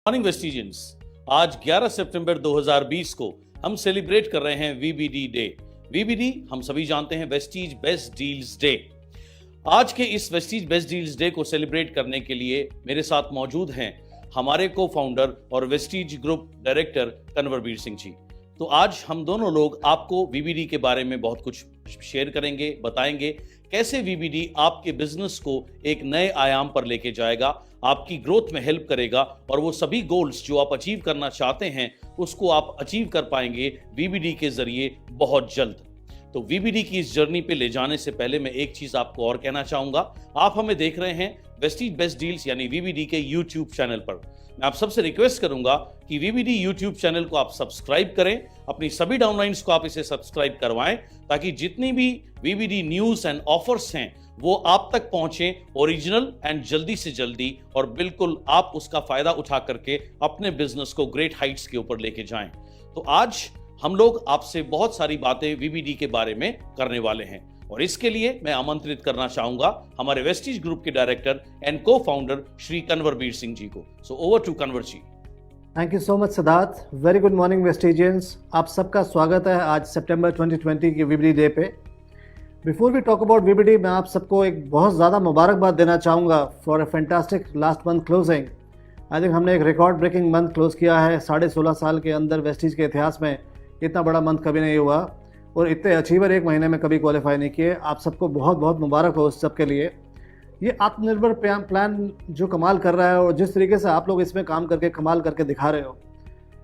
Morning वेस्टिजियंस, आज 11 सितंबर 2020 को हम सेलिब्रेट कर रहे हैं वीबीडी डे। वीबीडी हम सभी जानते हैं वेस्टीज बेस्ट डील्स डे। आज के इस वेस्टीज बेस्ट डील्स डे को सेलिब्रेट करने के लिए मेरे साथ मौजूद हैं हमारे को फाउंडर और वेस्टीज ग्रुप डायरेक्टर कन्वरवीर सिंह जी। तो आज हम दोनों लोग आपको वीबीडी के बारे में बहुत कुछ शेयर करेंगे, बताएंगे कैसे वीबीडी आपके बिजनेस को एक नए आयाम पर लेके जाएगा, आपकी ग्रोथ में हेल्प करेगा और वो सभी गोल्स जो आप अचीव करना चाहते हैं उसको आप अचीव कर पाएंगे वीबीडी के जरिए बहुत जल्द। तो वीबीडी की इस जर्नी पे ले जाने से पहले मैं एक चीज आपको और कहना चाहूंगा। आप हमें देख रहे हैं वेस्टीज बेस्ट डील्स यानी वीबीडी के यूट्यूब चैनल पर। मैं आप सबसे रिक्वेस्ट करूंगा कि वीबीडी यूट्यूब चैनल को आप सब्सक्राइब करें, अपनी सभी डाउनलाइंस को आप इसे सब्सक्राइब करवाएं ताकि जितनी भी वीबीडी न्यूज एंड ऑफर्स हैं वो आप तक पहुंचे ओरिजिनल एंड जल्दी से जल्दी, और बिल्कुल आप उसका फायदा उठा करके अपने बिजनेस को ग्रेट हाइट्स के ऊपर लेके जाएं। तो आज हम लोग आपसे बहुत सारी बातें वीबीडी के बारे में करने वाले हैं और इसके लिए मैं आमंत्रित करना चाहूंगा हमारे वेस्टीज ग्रुप के director and co-founder Shri Kanwarbir Singh ji को। So over to Kanwar ji. Thank you so much Siddharth. Very good morning Vestigians. आप सबका स्वागत है आज सितंबर 2020 की वीबीडी डे पे। Before we talk about VBD, मैं आप सबको एक बहुत ज़्यादा मुबारकबाद देना चाहूँगा for a fantastic last month closing. I think हमने एक रिकॉर्ड ब्रेकिंग मंथ क्लोज किया है। 16.5 साल के अंदर वेस्टीज के इतिहास में इतना बड़ा मंथ कभी नहीं हुआ और इतने अचीवर एक महीने में कभी क्वालिफाई नहीं किए। आप सबको बहुत बहुत मुबारक हो उस सब के लिए। ये आत्मनिर्भर प्लान जो कमाल कर रहा है और जिस तरीके से आप लोग इसमें काम करके कमाल करके दिखा रहे हो,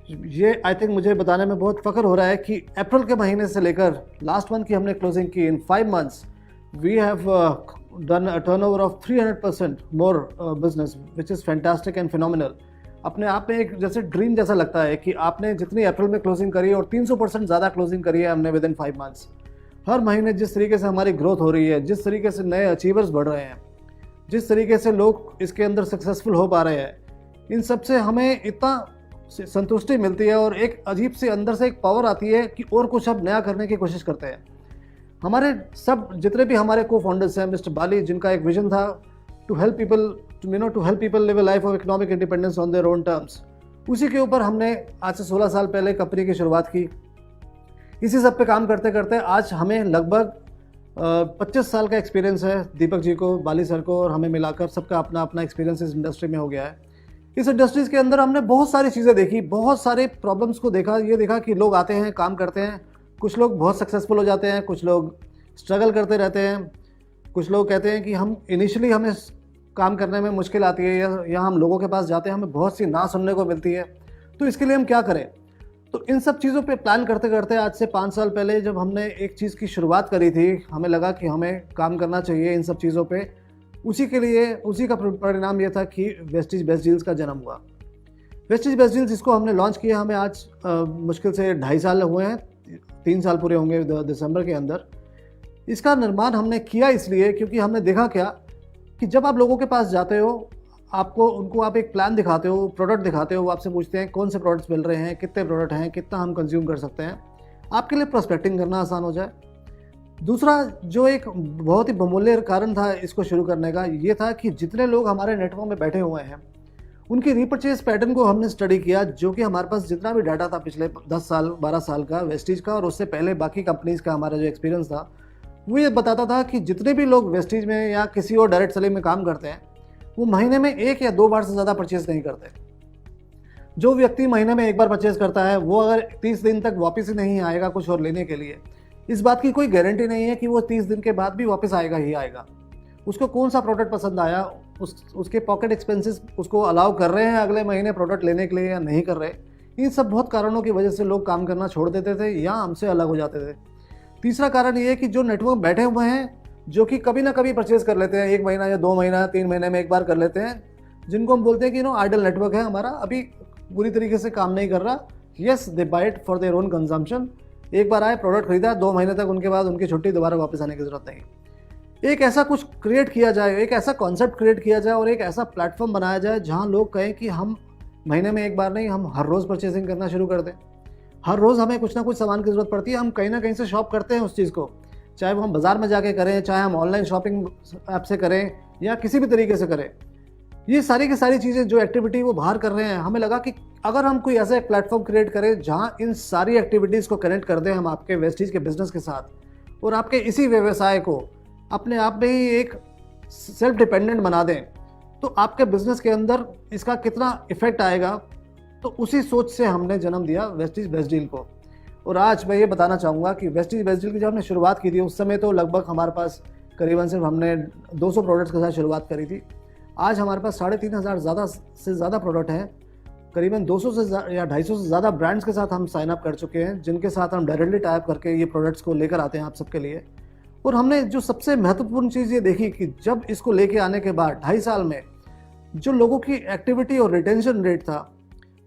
ये आई थिंक मुझे बताने में बहुत फ़ख्र हो रहा है कि अप्रैल के महीने से लेकर लास्ट मंथ की हमने क्लोजिंग की। In 5 months we have done a turnover of 300% more business which is fantastic and phenomenal. अपने आप में एक जैसे ड्रीम जैसा लगता है कि आपने जितनी अप्रैल में क्लोजिंग करी है और 300% ज़्यादा क्लोजिंग करी है हमने विद इन 5 months। हर महीने जिस तरीके से हमारी ग्रोथ हो रही है, जिस तरीके से नए अचीवर्स बढ़ रहे हैं, जिस तरीके से लोग इसके अंदर सक्सेसफुल हो पा रहे हैं, इन सब से हमें इतना संतुष्टि मिलती है और एक अजीब से अंदर से एक पावर आती है कि और कुछ अब नया करने की कोशिश करते हैं। हमारे सब जितने भी हमारे को फाउंडर्स हैं, मिस्टर बाली जिनका एक विजन था to help people live a life of economic independence on their own terms, उसी के ऊपर हमने आज से 16 साल पहले कंपनी की शुरुआत की। इसी सब पे काम करते करते आज हमें लगभग 25 साल का एक्सपीरियंस है। दीपक जी को, बाली सर को और हमें मिलाकर सबका अपना अपना एक्सपीरियंस इस इंडस्ट्री में हो गया है। इस इंडस्ट्रीज़ के अंदर हमने बहुत सारी चीज़ें देखी, बहुत सारे प्रॉब्लम्स को देखा। ये देखा कि लोग आते हैं, काम करते हैं, कुछ लोग बहुत सक्सेसफुल हो जाते हैं, कुछ लोग स्ट्रगल करते रहते हैं, कुछ लोग कहते हैं कि हम इनिशियली हमें काम करने में मुश्किल आती है या हम लोगों के पास जाते हैं हमें बहुत सी ना सुनने को मिलती है, तो इसके लिए हम क्या करें। तो इन सब चीज़ों पे प्लान करते करते आज से 5 साल पहले जब हमने एक चीज़ की शुरुआत करी थी, हमें लगा कि हमें काम करना चाहिए इन सब चीज़ों पे। उसी का परिणाम ये था कि वेस्टीज बेस्ट डील्स का जन्म हुआ। वेस्टीज बेस्ट डील्स इसको हमने लॉन्च किया, हमें आज मुश्किल से 2.5 साल हुए हैं, 3 साल पूरे होंगे दिसंबर के अंदर। इसका निर्माण हमने किया इसलिए क्योंकि हमने देखा क्या कि जब आप लोगों के पास जाते हो, उनको आप एक प्लान दिखाते हो, प्रोडक्ट दिखाते हो, वो आपसे पूछते हैं कौन से प्रोडक्ट्स मिल रहे हैं, कितने प्रोडक्ट हैं, कितना हम कंज्यूम कर सकते हैं, आपके लिए प्रोस्पेक्टिंग करना आसान हो जाए। दूसरा जो एक बहुत ही बहुमूल्य कारण था इसको शुरू करने का, ये था कि जितने लोग हमारे नेटवर्क में बैठे हुए हैं उनकी रीपर्चेज पैटर्न को हमने स्टडी किया, जो कि हमारे पास जितना भी डाटा था पिछले 10 साल 12 साल का वेस्टीज का और उससे पहले बाकी कंपनीज़ का हमारा जो एक्सपीरियंस था, वो ये बताता था कि जितने भी लोग वेस्टीज में या किसी और डायरेक्ट सेलिंग में काम करते हैं वो महीने में 1 या 2 बार से ज़्यादा परचेज़ नहीं करते। जो व्यक्ति महीने में 1 बार परचेज़ करता है वो अगर 30 दिन तक वापस ही नहीं आएगा कुछ और लेने के लिए, इस बात की कोई गारंटी नहीं है कि वो 30 दिन के बाद भी वापस आएगा ही आएगा। उसको कौन सा प्रोडक्ट पसंद आया, उसके पॉकेट एक्सपेंसेस उसको अलाउ कर रहे हैं अगले महीने प्रोडक्ट लेने के लिए या नहीं कर रहे। इन सब बहुत कारणों की वजह से लोग काम करना छोड़ देते थे या हमसे अलग हो जाते थे। तीसरा कारण ये है कि जो नेटवर्क बैठे हुए हैं जो कि कभी ना कभी परचेज़ कर लेते हैं, 1 महीना या 2 महीना 3 महीने में एक बार कर लेते हैं, जिनको हम बोलते हैं कि आइडल नेटवर्क है हमारा, अभी पूरी तरीके से काम नहीं कर रहा। Yes, they buy it for their own consumption. एक बार आए, प्रोडक्ट खरीदा, 2 महीने तक उनके बाद उनकी छुट्टी, दोबारा वापस आने की ज़रूरत नहीं। एक ऐसा कुछ क्रिएट किया जाए, एक ऐसा कॉन्सेप्ट क्रिएट किया जाए और एक ऐसा प्लेटफॉर्म बनाया जाए जहाँ लोग कहें कि हम महीने में 1 बार नहीं, हम हर रोज़ परचेजिंग करना शुरू कर दें। हर रोज़ हमें कुछ ना कुछ सामान की ज़रूरत पड़ती है, हम कहीं ना कहीं से शॉप करते हैं उस चीज़ को, चाहे वो हम बाज़ार में जाके करें, चाहे हम ऑनलाइन शॉपिंग ऐप से करें या किसी भी तरीके से करें। ये सारी की सारी चीज़ें जो एक्टिविटी वो बाहर कर रहे हैं, हमें लगा कि अगर हम कोई ऐसा एक प्लेटफॉर्म क्रिएट करें जहाँ इन सारी एक्टिविटीज़ को कनेक्ट कर दें हम आपके वेस्टीज के बिजनेस के साथ और आपके इसी व्यवसाय को अपने आप में ही एक सेल्फ डिपेंडेंट बना दें, तो आपके बिजनेस के अंदर इसका कितना इफेक्ट आएगा। तो उसी सोच से हमने जन्म दिया वेस्टीज बेस्ट डील को। और आज मैं ये बताना चाहूँगा कि वेस्टीज बेस्ट डील की जब हमने शुरुआत की थी उस समय तो लगभग हमारे पास करीबन सिर्फ हमने 200 प्रोडक्ट्स के साथ शुरुआत करी थी। आज हमारे पास 3,500 ज़्यादा से ज़्यादा प्रोडक्ट हैं, करीबन 200 से या 250 से ज़्यादा ब्रांड्स के साथ हम साइन अप कर चुके हैं, जिनके साथ हम डायरेक्टली टाइप करके ये प्रोडक्ट्स को लेकर आते हैं आप सबके लिए। और हमने जो सबसे महत्वपूर्ण चीज़ ये देखी कि जब इसको लेके आने के बाद 2.5 साल में जो लोगों की एक्टिविटी और रिटेंशन रेट था,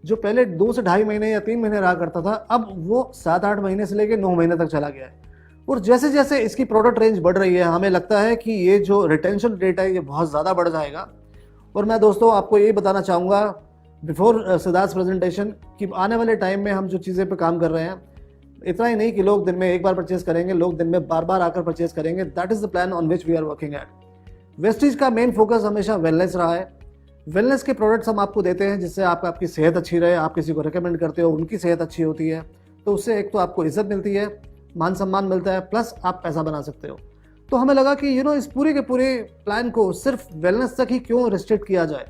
जो पहले 2 से 2.5 महीने या 3 महीने रहा करता था, अब वो 7-8 महीने से लेकर 9 महीने तक चला गया है। और जैसे जैसे इसकी प्रोडक्ट रेंज बढ़ रही है, हमें लगता है कि ये जो रिटेंशन रेट है ये बहुत ज़्यादा बढ़ जाएगा। और मैं दोस्तों आपको ये बताना चाहूँगा बिफोर सिद्धार्थ प्रेजेंटेशन कि आने वाले टाइम में हम जो चीज़ें पे काम कर रहे हैं, इतना ही नहीं कि लोग दिन में एक बार परचेज करेंगे, लोग दिन में बार बार आकर परचेज करेंगे। That is the plan on which we are working at. Vestige का मेन फोकस हमेशा वेलनेस रहा है। वेलनेस के प्रोडक्ट्स हम आपको देते हैं जिससे आपकी सेहत अच्छी रहे। आप किसी को रिकमेंड करते हो, उनकी सेहत अच्छी होती है, तो उससे एक तो आपको इज्जत मिलती है, मान सम्मान मिलता है, प्लस आप पैसा बना सकते हो। तो हमें लगा कि इस पूरे के पूरे प्लान को सिर्फ वेलनेस तक ही क्यों रिस्ट्रिक्ट किया जाए।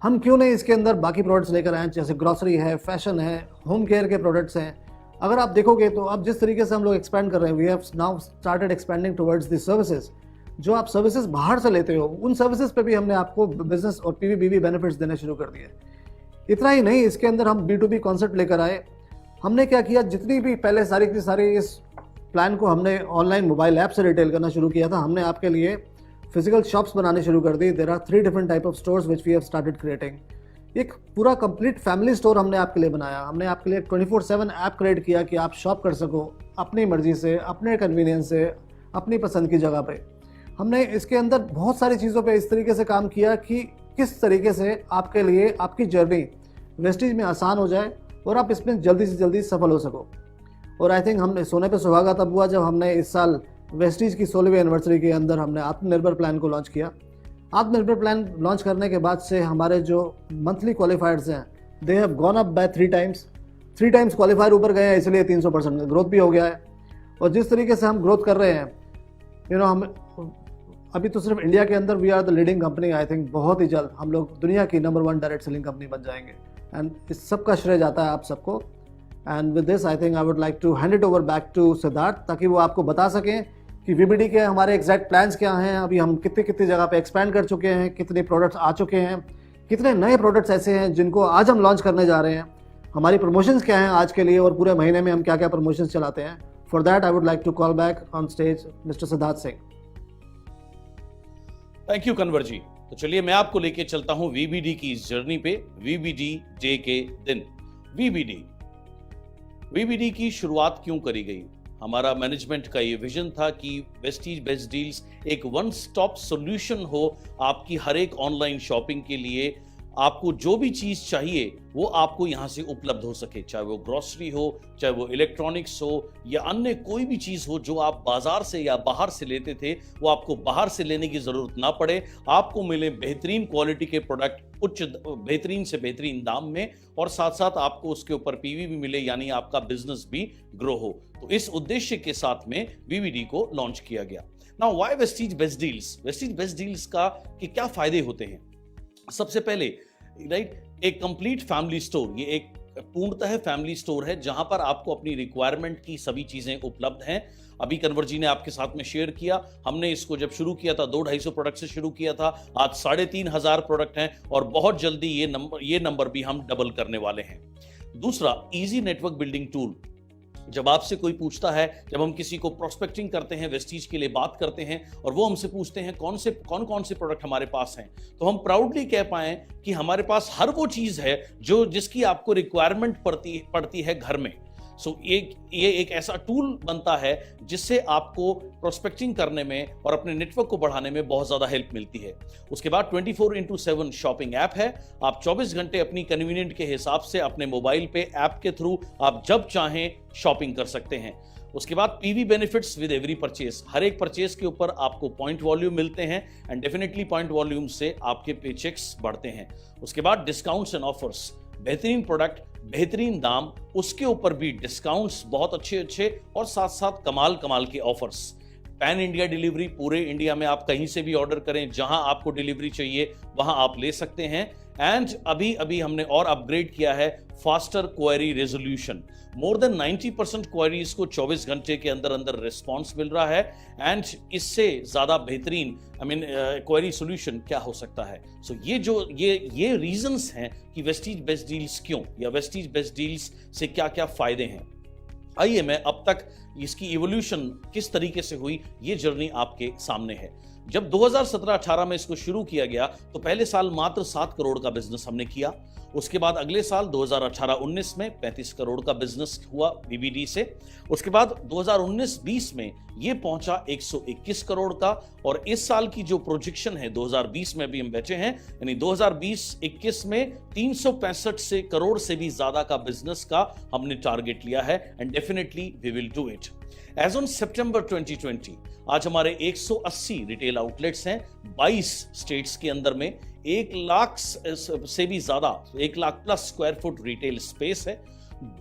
हम क्यों नहीं इसके अंदर बाकी प्रोडक्ट्स लेकर आए, जैसे ग्रॉसरी है, फैशन है, होम केयर के प्रोडक्ट्स हैं। अगर आप देखोगे तो अब जिस तरीके से हम लोग एक्सपैंड कर रहे हैं, we have now started expanding towards the services. जो आप सर्विसेज बाहर से लेते हो, उन सर्विसेज पे भी हमने आपको बिजनेस और पीवीबीबी बेनिफिट्स देने शुरू कर दिए। इतना ही नहीं, इसके अंदर हम B2B कॉन्सेप्ट लेकर आए। हमने क्या किया, जितनी भी पहले सारी की सारी इस प्लान को हमने ऑनलाइन मोबाइल ऐप से रिटेल करना शुरू किया था, हमने आपके लिए फिजिकल शॉप्स बनाने शुरू कर दी। There are 3 different type of stores which we have started creating. एक पूरा कंप्लीट फैमिली स्टोर हमने आपके लिए बनाया। हमने आपके लिए 24/7 ऐप क्रिएट किया कि आप शॉप कर सको अपनी मर्जी से, अपने कन्वीनियंस से, अपनी पसंद की जगह पे। हमने इसके अंदर बहुत सारी चीज़ों पे इस तरीके से काम किया कि किस तरीके से आपके लिए आपकी जर्नी वेस्टीज में आसान हो जाए और आप इसमें जल्दी से जल्दी सफल हो सको। और आई थिंक हमने सोने पे सुहागा तब हुआ जब हमने इस साल वेस्टीज की 16वीं एनिवर्सरी के अंदर हमने आत्मनिर्भर प्लान को लॉन्च किया। आत्मनिर्भर प्लान लॉन्च करने के बाद से हमारे जो मंथली क्वालिफायर्स हैं, they have gone up by 3 times qualifier ऊपर गए हैं, इसलिए 300% ग्रोथ भी हो गया है। और जिस तरीके से हम ग्रोथ कर रहे हैं, हम अभी तो सिर्फ इंडिया के अंदर we are the leading company. I think बहुत ही जल्द हम लोग दुनिया की नंबर 1 डायरेक्ट सेलिंग कंपनी बन जाएंगे, एंड इस सब का श्रेय जाता है आप सबको। And with this I think I would like to hand it over back to Siddharth, ताकि वो आपको बता सकें कि वीबीडी के हमारे एग्जैक्ट प्लान्स क्या हैं, अभी हम कितनी जगह पे एक्सपैंड कर चुके हैं, कितने प्रोडक्ट्स आ चुके हैं, कितने नए प्रोडक्ट्स ऐसे हैं जिनको आज हम लॉन्च करने जा रहे हैं, हमारी प्रमोशंस क्या हैं आज के लिए, और पूरे महीने में हम क्या क्या प्रमोशंस चलाते हैं। For that I would like to call back on stage mister Siddharth Singh. Thank you Kanwar ji. तो चलिए मैं आपको लेके चलता हूं वीबीडी की इस जर्नी पे। वीबीडी डे के दिन वीबीडी की शुरुआत क्यों करी गई? हमारा मैनेजमेंट का ये विजन था कि वेस्टीज बेस्ट डील्स एक वन स्टॉप सॉल्यूशन हो आपकी हर एक ऑनलाइन शॉपिंग के लिए। आपको जो भी चीज चाहिए वो आपको यहां से उपलब्ध हो सके, चाहे वो ग्रोसरी हो, चाहे वो इलेक्ट्रॉनिक्स हो, या अन्य कोई भी चीज हो जो आप बाजार से या बाहर से लेते थे, वो आपको बाहर से लेने की जरूरत ना पड़े। आपको मिले बेहतरीन क्वालिटी के प्रोडक्ट उच्च बेहतरीन से बेहतरीन दाम में, और साथ साथ आपको उसके ऊपर पीवी भी मिले, यानी आपका बिजनेस भी ग्रो हो। तो इस उद्देश्य के साथ में वीबीडी को लॉन्च किया गया। Now why Vestige best deals? Vestige best deals का के क्या फायदे होते हैं? सबसे पहले एक कंप्लीट फैमिली स्टोर, ये एक पूर्णतः फैमिली स्टोर है जहां पर आपको अपनी रिक्वायरमेंट की सभी चीजें उपलब्ध हैं। अभी कन्वर जी ने आपके साथ में शेयर किया, हमने इसको जब शुरू किया था 200-250 प्रोडक्ट से शुरू किया था, आज 3,500 प्रोडक्ट हैं, और बहुत जल्दी ये नंबर भी हम डबल करने वाले हैं। दूसरा, इजी नेटवर्क बिल्डिंग टूल। जब आपसे कोई पूछता है, जब हम किसी को प्रोस्पेक्टिंग करते हैं, वेस्टीज के लिए बात करते हैं, और वो हमसे पूछते हैं कौन कौन से प्रोडक्ट हमारे पास हैं, तो हम प्राउडली कह पाएं कि हमारे पास हर वो चीज है जिसकी आपको रिक्वायरमेंट पड़ती है घर में। ये एक ऐसा टूल बनता है जिससे आपको प्रोस्पेक्टिंग करने में और अपने नेटवर्क को बढ़ाने में बहुत ज्यादा हेल्प मिलती है। उसके बाद 24/7 शॉपिंग ऐप है। आप 24 घंटे अपनी कन्वीनियंट के हिसाब से अपने मोबाइल पे ऐप के थ्रू आप जब चाहें शॉपिंग कर सकते हैं। उसके बाद PV benefits with every purchase, हर एक परचेस के ऊपर आपको पॉइंट वॉल्यूम मिलते हैं एंड डेफिनेटली पॉइंट वॉल्यूम से आपके पेचेक्स बढ़ते हैं। उसके बाद डिस्काउंट्स एंड ऑफर्स, बेहतरीन प्रोडक्ट, बेहतरीन दाम, उसके ऊपर भी डिस्काउंट्स बहुत अच्छे अच्छे और साथ साथ कमाल कमाल के ऑफर्स। पैन इंडिया डिलीवरी, पूरे इंडिया में आप कहीं से भी ऑर्डर करें, जहां आपको डिलीवरी चाहिए वहां आप ले सकते हैं। एंड अभी अभी हमने और अपग्रेड किया है faster query resolution, more than 90% queries को 24 घंटे के अंदर अंदर रिस्पॉन्स मिल रहा है एंड इससे ज्यादा बेहतरीन क्वेरी सोल्यूशन क्या हो सकता है। सो ये रीजंस हैं कि वेस्टीज बेस्ट डील्स क्यों, या वेस्टीज बेस्ट डील्स से क्या क्या फायदे हैं। आइए मैं अब तक इसकी इवोल्यूशन किस तरीके से हुई, ये जर्नी आपके सामने है। जब 2017-18 में इसको शुरू किया गया तो पहले साल मात्र 7 करोड़ का बिजनेस हमने किया। उसके बाद अगले साल 2018-19 में 35 करोड़ का बिजनेस हुआ वीबीडी से। उसके बाद 2019-20 में ये पहुंचा 121 करोड़ का, और इस साल की जो प्रोजेक्शन है 2020 में भी हम बैठे हैं, यानी 2020-21 में 365 से करोड़ से भी ज्यादा का बिजनेस का हमने टारगेट लिया है and definitely we will do it. As on September 2020 आज हमारे 180 रिटेल आउटलेट्स हैं 22 स्टेट्स के अंदर में, 1 लाख से भी ज्यादा, 1 lakh plus square foot retail space है,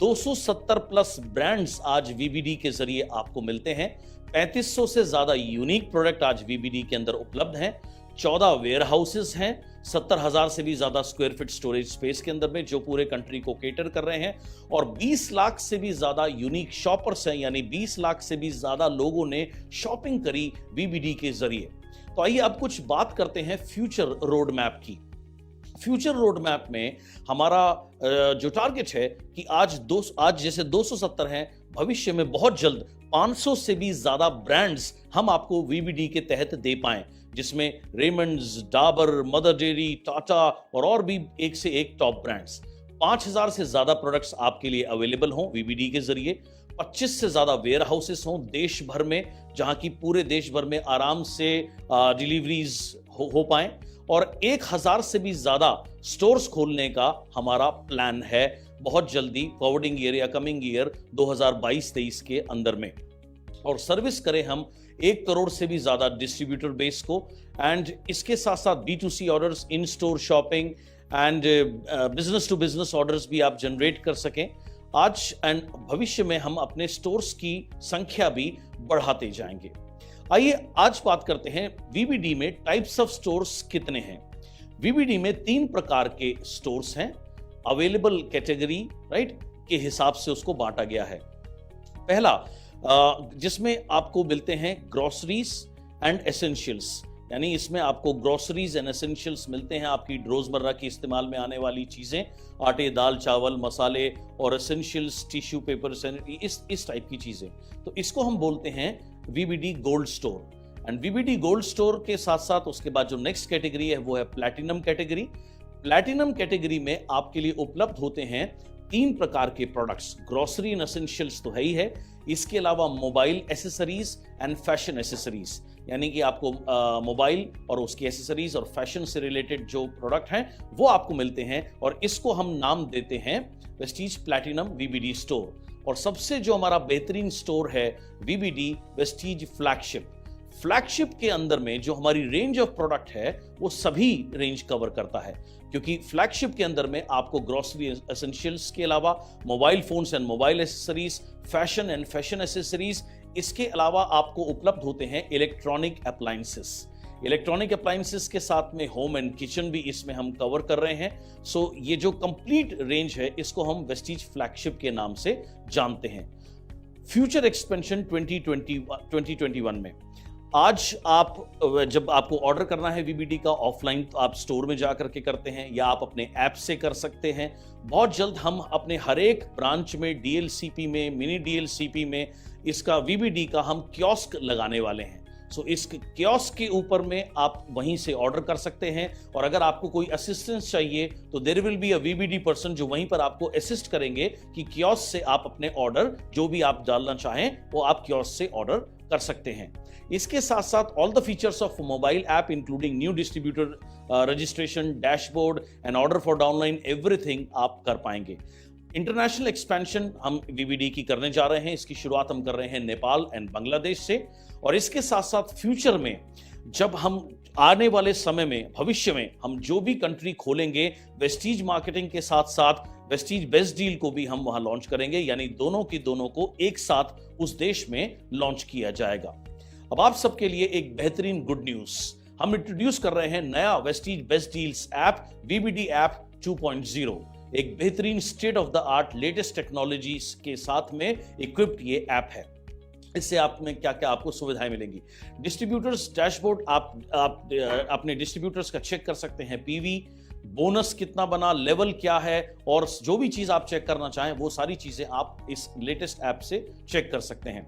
270 प्लस ब्रांड्स आज वीबीडी के जरिए आपको मिलते हैं, 3500 से ज्यादा यूनिक प्रोडक्ट आज वीबीडी के अंदर उपलब्ध हैं, 14 वेयर हाउसेस हैं, 70,000 से भी ज्यादा स्क्वायर फीट स्टोरेज स्पेस के अंदर में जो पूरे कंट्री को केटर कर रहे हैं, और 20 लाख से भी ज्यादा यूनिक शॉपर्स हैं, यानी 20 लाख से भी ज्यादा लोगों ने शॉपिंग करी वीबीडी के जरिए। तो आइए अब कुछ बात करते हैं फ्यूचर रोड मैप की। फ्यूचर रोड मैप में हमारा जो टारगेट है कि आज जैसे 270 हैं, भविष्य में बहुत जल्द 500 से भी ज्यादा ब्रांड्स हम आपको वीबीडी के तहत दे पाएं, जिसमें Raymond's, Dabur, mother dairy, Tata और भी एक से एक टॉप ब्रांड्स। 5000 से ज्यादा प्रोडक्ट्स आपके लिए अवेलेबल हों वीबीडी के जरिए, 25 से ज्यादा वेयर हाउसेस हों देश भर में, जहां की पूरे देश भर में आराम से डिलीवरीज हो पाएं, और 1000 से भी ज्यादा स्टोर्स खोलने का हमारा प्लान है बहुत जल्दी, फॉरवर्डिंग ईयर या कमिंग ईयर 2022-23 के अंदर में। और सर्विस करें हम 1 करोड़ से भी ज्यादा डिस्ट्रीब्यूटर बेस को, एंड इसके साथ साथ B2C orders, in store shopping and business to business orders भी आप जनरेट कर सकें। आज एंड भविष्य में हम अपने स्टोर्स की संख्या भी बढ़ाते जाएंगे। आइए आज बात करते हैं वीबीडी में टाइप्स ऑफ स्टोर्स कितने हैं। वीबीडी में 3 प्रकार के स्टोर्स हैं, अवेलेबल कैटेगरी राइट के हिसाब से उसको बांटा गया है। पहला जिसमें आपको मिलते हैं ग्रोसरीज एंड एसेंशियल्स, यानी इसमें आपको ग्रोसरीज एंड एसेंशियल्स मिलते हैं, आपकी रोजमर्रा की इस्तेमाल में आने वाली चीजें, आटे, दाल, चावल, मसाले, और एसेंशियल्स टिश्यू पेपर, इस टाइप की चीजें। तो इसको हम बोलते हैं VBD gold store. And VBD gold store के साथ साथ उसके बाद जो नेक्स्ट कैटेगरी है वो है प्लैटिनम कैटेगरी। प्लैटिनम कैटेगरी में आपके लिए उपलब्ध होते हैं 3 प्रकार के प्रोडक्ट्स, ग्रोसरी एंड एसेंशियल्स तो है ही है, इसके अलावा mobile accessories and fashion accessories, यानी कि आपको मोबाइल और उसकी एसेसरीज और फैशन से रिलेटेड जो प्रोडक्ट हैं वो आपको मिलते हैं, और इसको हम नाम देते हैं वेस्टीज प्लैटिनम वीबीडी स्टोर। और सबसे जो हमारा बेहतरीन स्टोर है वीबीडी वेस्टीज फ्लैगशिप। फ्लैगशिप के अंदर में जो हमारी रेंज ऑफ प्रोडक्ट है वो सभी रेंज कवर करता है, क्योंकि फ्लैगशिप के अंदर में आपको ग्रोसरी एसेंशियल्स के अलावा mobile phones and mobile accessories, fashion and fashion accessories, इसके अलावा आपको उपलब्ध होते हैं इलेक्ट्रॉनिक अप्लायंसेस। इलेक्ट्रॉनिक अप्लायंसेस के साथ में होम एंड किचन भी इसमें हम कवर कर रहे हैं। सो ये जो कंप्लीट रेंज है इसको हम वेस्टीज फ्लैगशिप के नाम से जानते हैं। फ्यूचर एक्सपेंशन 2021 में आज जब आपको ऑर्डर करना है वीबीडी का ऑफलाइन, तो आप स्टोर में जाकर के करते हैं या आप अपने ऐप से कर सकते हैं। बहुत जल्द हम अपने हर एक ब्रांच में, डीएलसीपी में, मिनी डीएलसीपी में इसका वीबीडी का हम कियोस्क लगाने वाले हैं। सो इस कियोस्क के ऊपर में आप वहीं से ऑर्डर कर सकते हैं, और अगर आपको कोई असिस्टेंस चाहिए तो there will be a VBD person जो वहीं पर आपको असिस्ट करेंगे कि कियोस्क से आप अपने ऑर्डर जो भी आप डालना चाहें वो आप कियोस्क से ऑर्डर कर सकते हैं। इसके साथ साथ all the features of mobile app including new distributor registration, dashboard and order for downline, everything आप कर पाएंगे। इंटरनेशनल एक्सपेंशन हम वीबीडी की करने जा रहे हैं। इसकी शुरुआत हम कर रहे हैं नेपाल एंड बांग्लादेश से, और इसके साथ साथ फ्यूचर में जब हम आने वाले समय में, भविष्य में हम जो भी कंट्री खोलेंगे, वेस्टीज मार्केटिंग के साथ साथ वेस्टीज बेस्ट डील को भी हम वहां लॉन्च करेंगे, यानी दोनों की दोनों को एक साथ उस देश में लॉन्च किया जाएगा। अब आप सबके लिए एक बेहतरीन गुड न्यूज, हम इंट्रोड्यूस कर रहे हैं नया Vestige best deals app, VBD app 2.0। एक बेहतरीन state of the art latest technology के साथ में इक्विप्ड ये ऐप है। इससे आप में क्या क्या आपको सुविधाएं मिलेंगी। डिस्ट्रीब्यूटर्स डैशबोर्ड, आप अपने डिस्ट्रीब्यूटर्स का चेक कर सकते हैं, पीवी, बोनस कितना बना, लेवल क्या है, और जो भी चीज आप चेक करना चाहें वो सारी चीजें आप इस लेटेस्ट ऐप से चेक कर सकते हैं।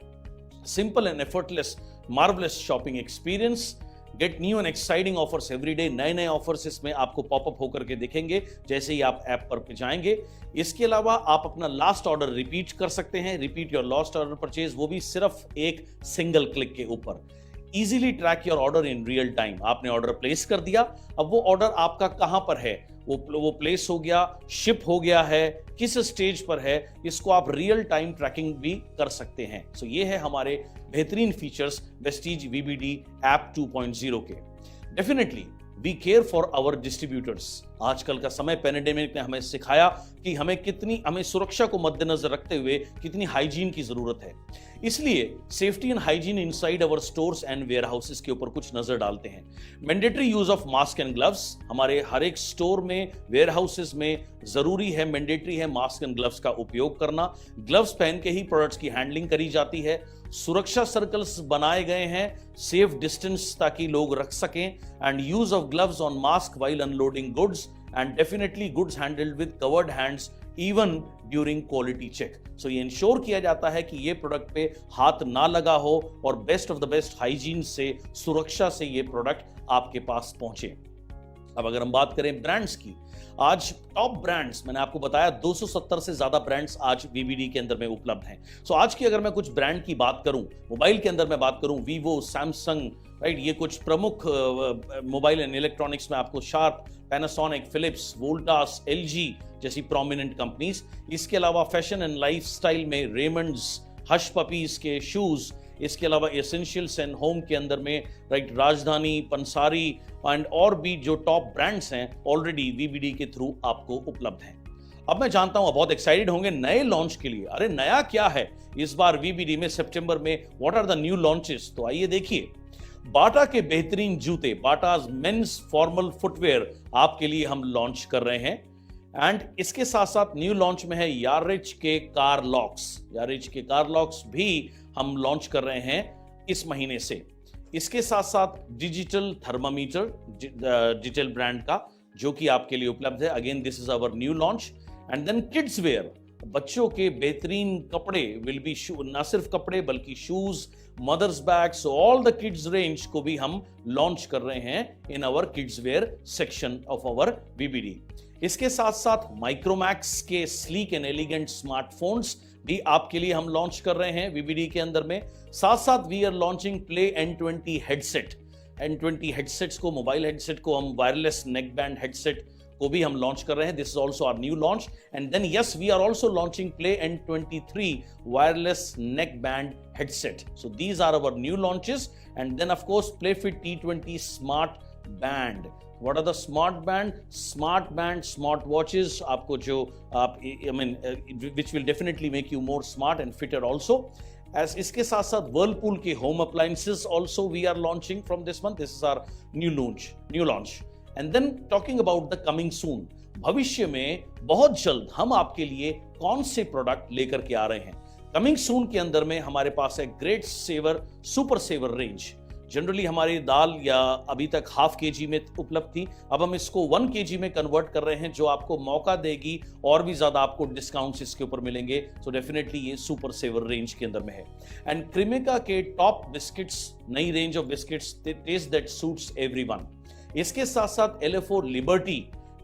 Simple and effortless marvellous shopping experience, get new and exciting offers every day. नए नए ऑफर्स इसमें आपको पॉपअप होकर के दिखेंगे जैसे ही आप ऐप पर जाएंगे। इसके अलावा आप अपना लास्ट ऑर्डर रिपीट कर सकते हैं, repeat your last order purchase, वो भी सिर्फ एक सिंगल क्लिक के ऊपर। Easily track your order in real time. आपने ऑर्डर प्लेस कर दिया, अब वो ऑर्डर आपका कहां पर है, वो प्लेस हो गया, शिप हो गया है, किस स्टेज पर है, इसको आप रियल टाइम ट्रैकिंग भी कर सकते हैं। सो ये है हमारे बेहतरीन फीचर्स वेस्टीज वीबीडी ऐप 2.0 के। Definitely we care for our distributors. आजकल का समय पैंडेमिक ने हमें सिखाया कि हमें सुरक्षा को मद्देनजर रखते हुए कितनी हाइजीन की जरूरत है। इसलिए safety and hygiene inside our stores and warehouses के ऊपर कुछ नजर डालते हैं। Mandatory use of mask and gloves, हमारे हर एक स्टोर में, वेयर हाउसेस में जरूरी है, मैंडेटरी है मास्क एंड ग्लव्स का उपयोग करना। ग्लव्स पहन के ही प्रोडक्ट्स की हैंडलिंग करी जाती है। सुरक्षा सर्कल्स बनाए गए हैं, सेफ डिस्टेंस ताकि लोग रख सकें, and use of gloves on mask while unloading goods, and definitely goods handled with covered hands even during quality check. So ये इंश्योर किया जाता है कि ये प्रोडक्ट पे हाथ ना लगा हो और best of the best hygiene से, सुरक्षा से ये प्रोडक्ट आपके पास पहुंचे। अब अगर हम बात करें ब्रांड्स की, आज टॉप ब्रांड्स, मैंने आपको बताया 270 से ज्यादा ब्रांड्स आज वीबीडी के अंदर में उपलब्ध हैं। सो आज की अगर मैं कुछ ब्रांड की बात करूं, मोबाइल के अंदर मैं बात करूं, वीवो, सैमसंग, राइट, ये कुछ प्रमुख मोबाइल एंड इलेक्ट्रॉनिक्स में आपको Sharp, Panasonic, Philips, Voltas, LG जैसी प्रोमिनेंट कंपनीज। इसके अलावा फैशन एंड लाइफस्टाइल में रेमंड्स, हश पपीज के शूज, इसके अलावा एसेंशियल्स एंड होम के अंदर में राइट राजधानी, पंसारी एंड और भी जो टॉप ब्रांड्स हैं ऑलरेडी वीबीडी के थ्रू आपको उपलब्ध हैं। अब मैं जानता हूं बहुत एक्साइटेड होंगे नए लॉन्च के लिए। अरे नया क्या है इस बार वीबीडी में सितंबर में, what are the new launches? तो आइए देखिए। बाटा के बेहतरीन जूते, बाटाज मेंस फॉर्मल फुटवेयर आपके लिए हम लॉन्च कर रहे हैं। एंड इसके साथ साथ न्यू लॉन्च में है यारिच के कार लॉक्स। यारिच के कार लॉक्स भी हम लॉन्च कर रहे हैं इस महीने से। इसके साथ साथ डिजिटल थर्मामीटर, डिजिटल ब्रांड का, जो कि आपके लिए उपलब्ध है। Again this is our new launch. And then kids wear, बच्चों के बेहतरीन कपड़े विल बी, ना सिर्फ कपड़े बल्कि shoes, mothers bags, all the kids range को भी हम लॉन्च कर रहे हैं in our kids wear section of our VBD. इसके साथ साथ माइक्रोमैक्स के स्लीक एंड एलिगेंट स्मार्टफोन्स भी आपके लिए हम लॉन्च कर रहे हैं वीबीडी के अंदर में। साथ साथ we are launching play N20 headset. N20 headsets को, मोबाइल हेडसेट को हम वायरलेस नेक बैंड हेडसेट को भी हम लॉन्च कर रहे हैं। This is also our new launch. And then yes, we are also launching play N23 wireless neck band headset. So these are our new launches. And then of course Playfit T20 Smart Band. What are the Smart Band? Smart Band smart watches आपको जो which will definitely make you more smart and fitter also. As इसके साथ साथ Whirlpool के home appliances also we are launching from this month. This is our new launch. And then talking about the coming soon. भविष्य में बहुत जल्द हम आपके लिए कौन से प्रोडक्ट लेकर के आ रहे हैं। कमिंग सून के अंदर में हमारे पास है great saver, super saver range. Generally हमारी दाल या अभी तक हाफ केजी में उपलब्ध थी, अब हम इसको 1 केजी में कन्वर्ट कर रहे हैं, जो आपको मौका देगी और भी ज्यादा आपको डिस्काउंट्स इसके ऊपर मिलेंगे। सो डेफिनेटली ये सुपर सेवर रेंज के अंदर में है। एंड क्रिमिका के टॉप बिस्किट्स, नई range of biscuits, taste that suits everyone. इसके साथ साथ LFO लिबर्टी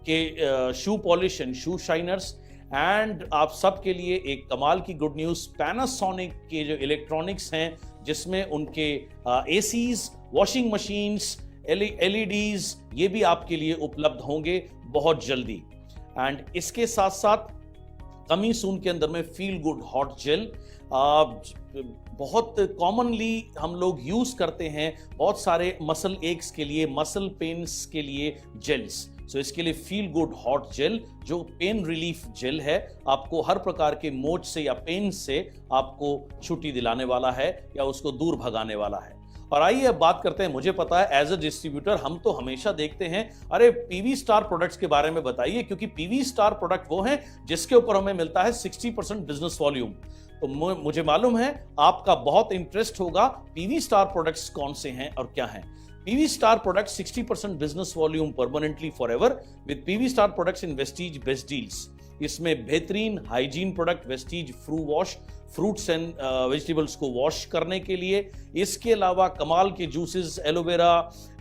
के shoe polish and shoe shiners. And आप सबके लिए एक कमाल की गुड न्यूज, पैनासोनिक के जो इलेक्ट्रॉनिक्स हैं, जिसमें उनके एसीज, वॉशिंग मशीन्स, LEDs, ये भी आपके लिए उपलब्ध होंगे बहुत जल्दी। एंड इसके साथ साथ कमी सून के अंदर में फील गुड हॉट जेल बहुत कॉमनली हम लोग यूज करते हैं बहुत सारे मसल एक्स के लिए, मसल पेन्स के लिए जेल्स। सो इसके लिए फील गुड हॉट जेल जो पेन रिलीफ जेल है, आपको हर प्रकार के मोच से या पेन से आपको छुट्टी दिलाने वाला है या उसको दूर भगाने वाला है। और आइए अब बात करते हैं, मुझे पता है एज अ डिस्ट्रीब्यूटर हम तो हमेशा देखते हैं अरे पीवी स्टार प्रोडक्ट्स के बारे में बताइए, क्योंकि पीवी स्टार प्रोडक्ट वो है जिसके ऊपर हमें मिलता है 60% बिजनेस वॉल्यूम। तो मुझे मालूम है आपका बहुत इंटरेस्ट होगा पीवी स्टार प्रोडक्ट्स कौन से हैं और क्या हैं। PV star products 60% business volume permanently forever with PV star products in Vestige best deals. इसमें बेहतरीन hygiene product Vestige fruit wash, fruits and vegetables को वॉश करने के लिए। इसके अलावा कमाल के जूसेस एलोवेरा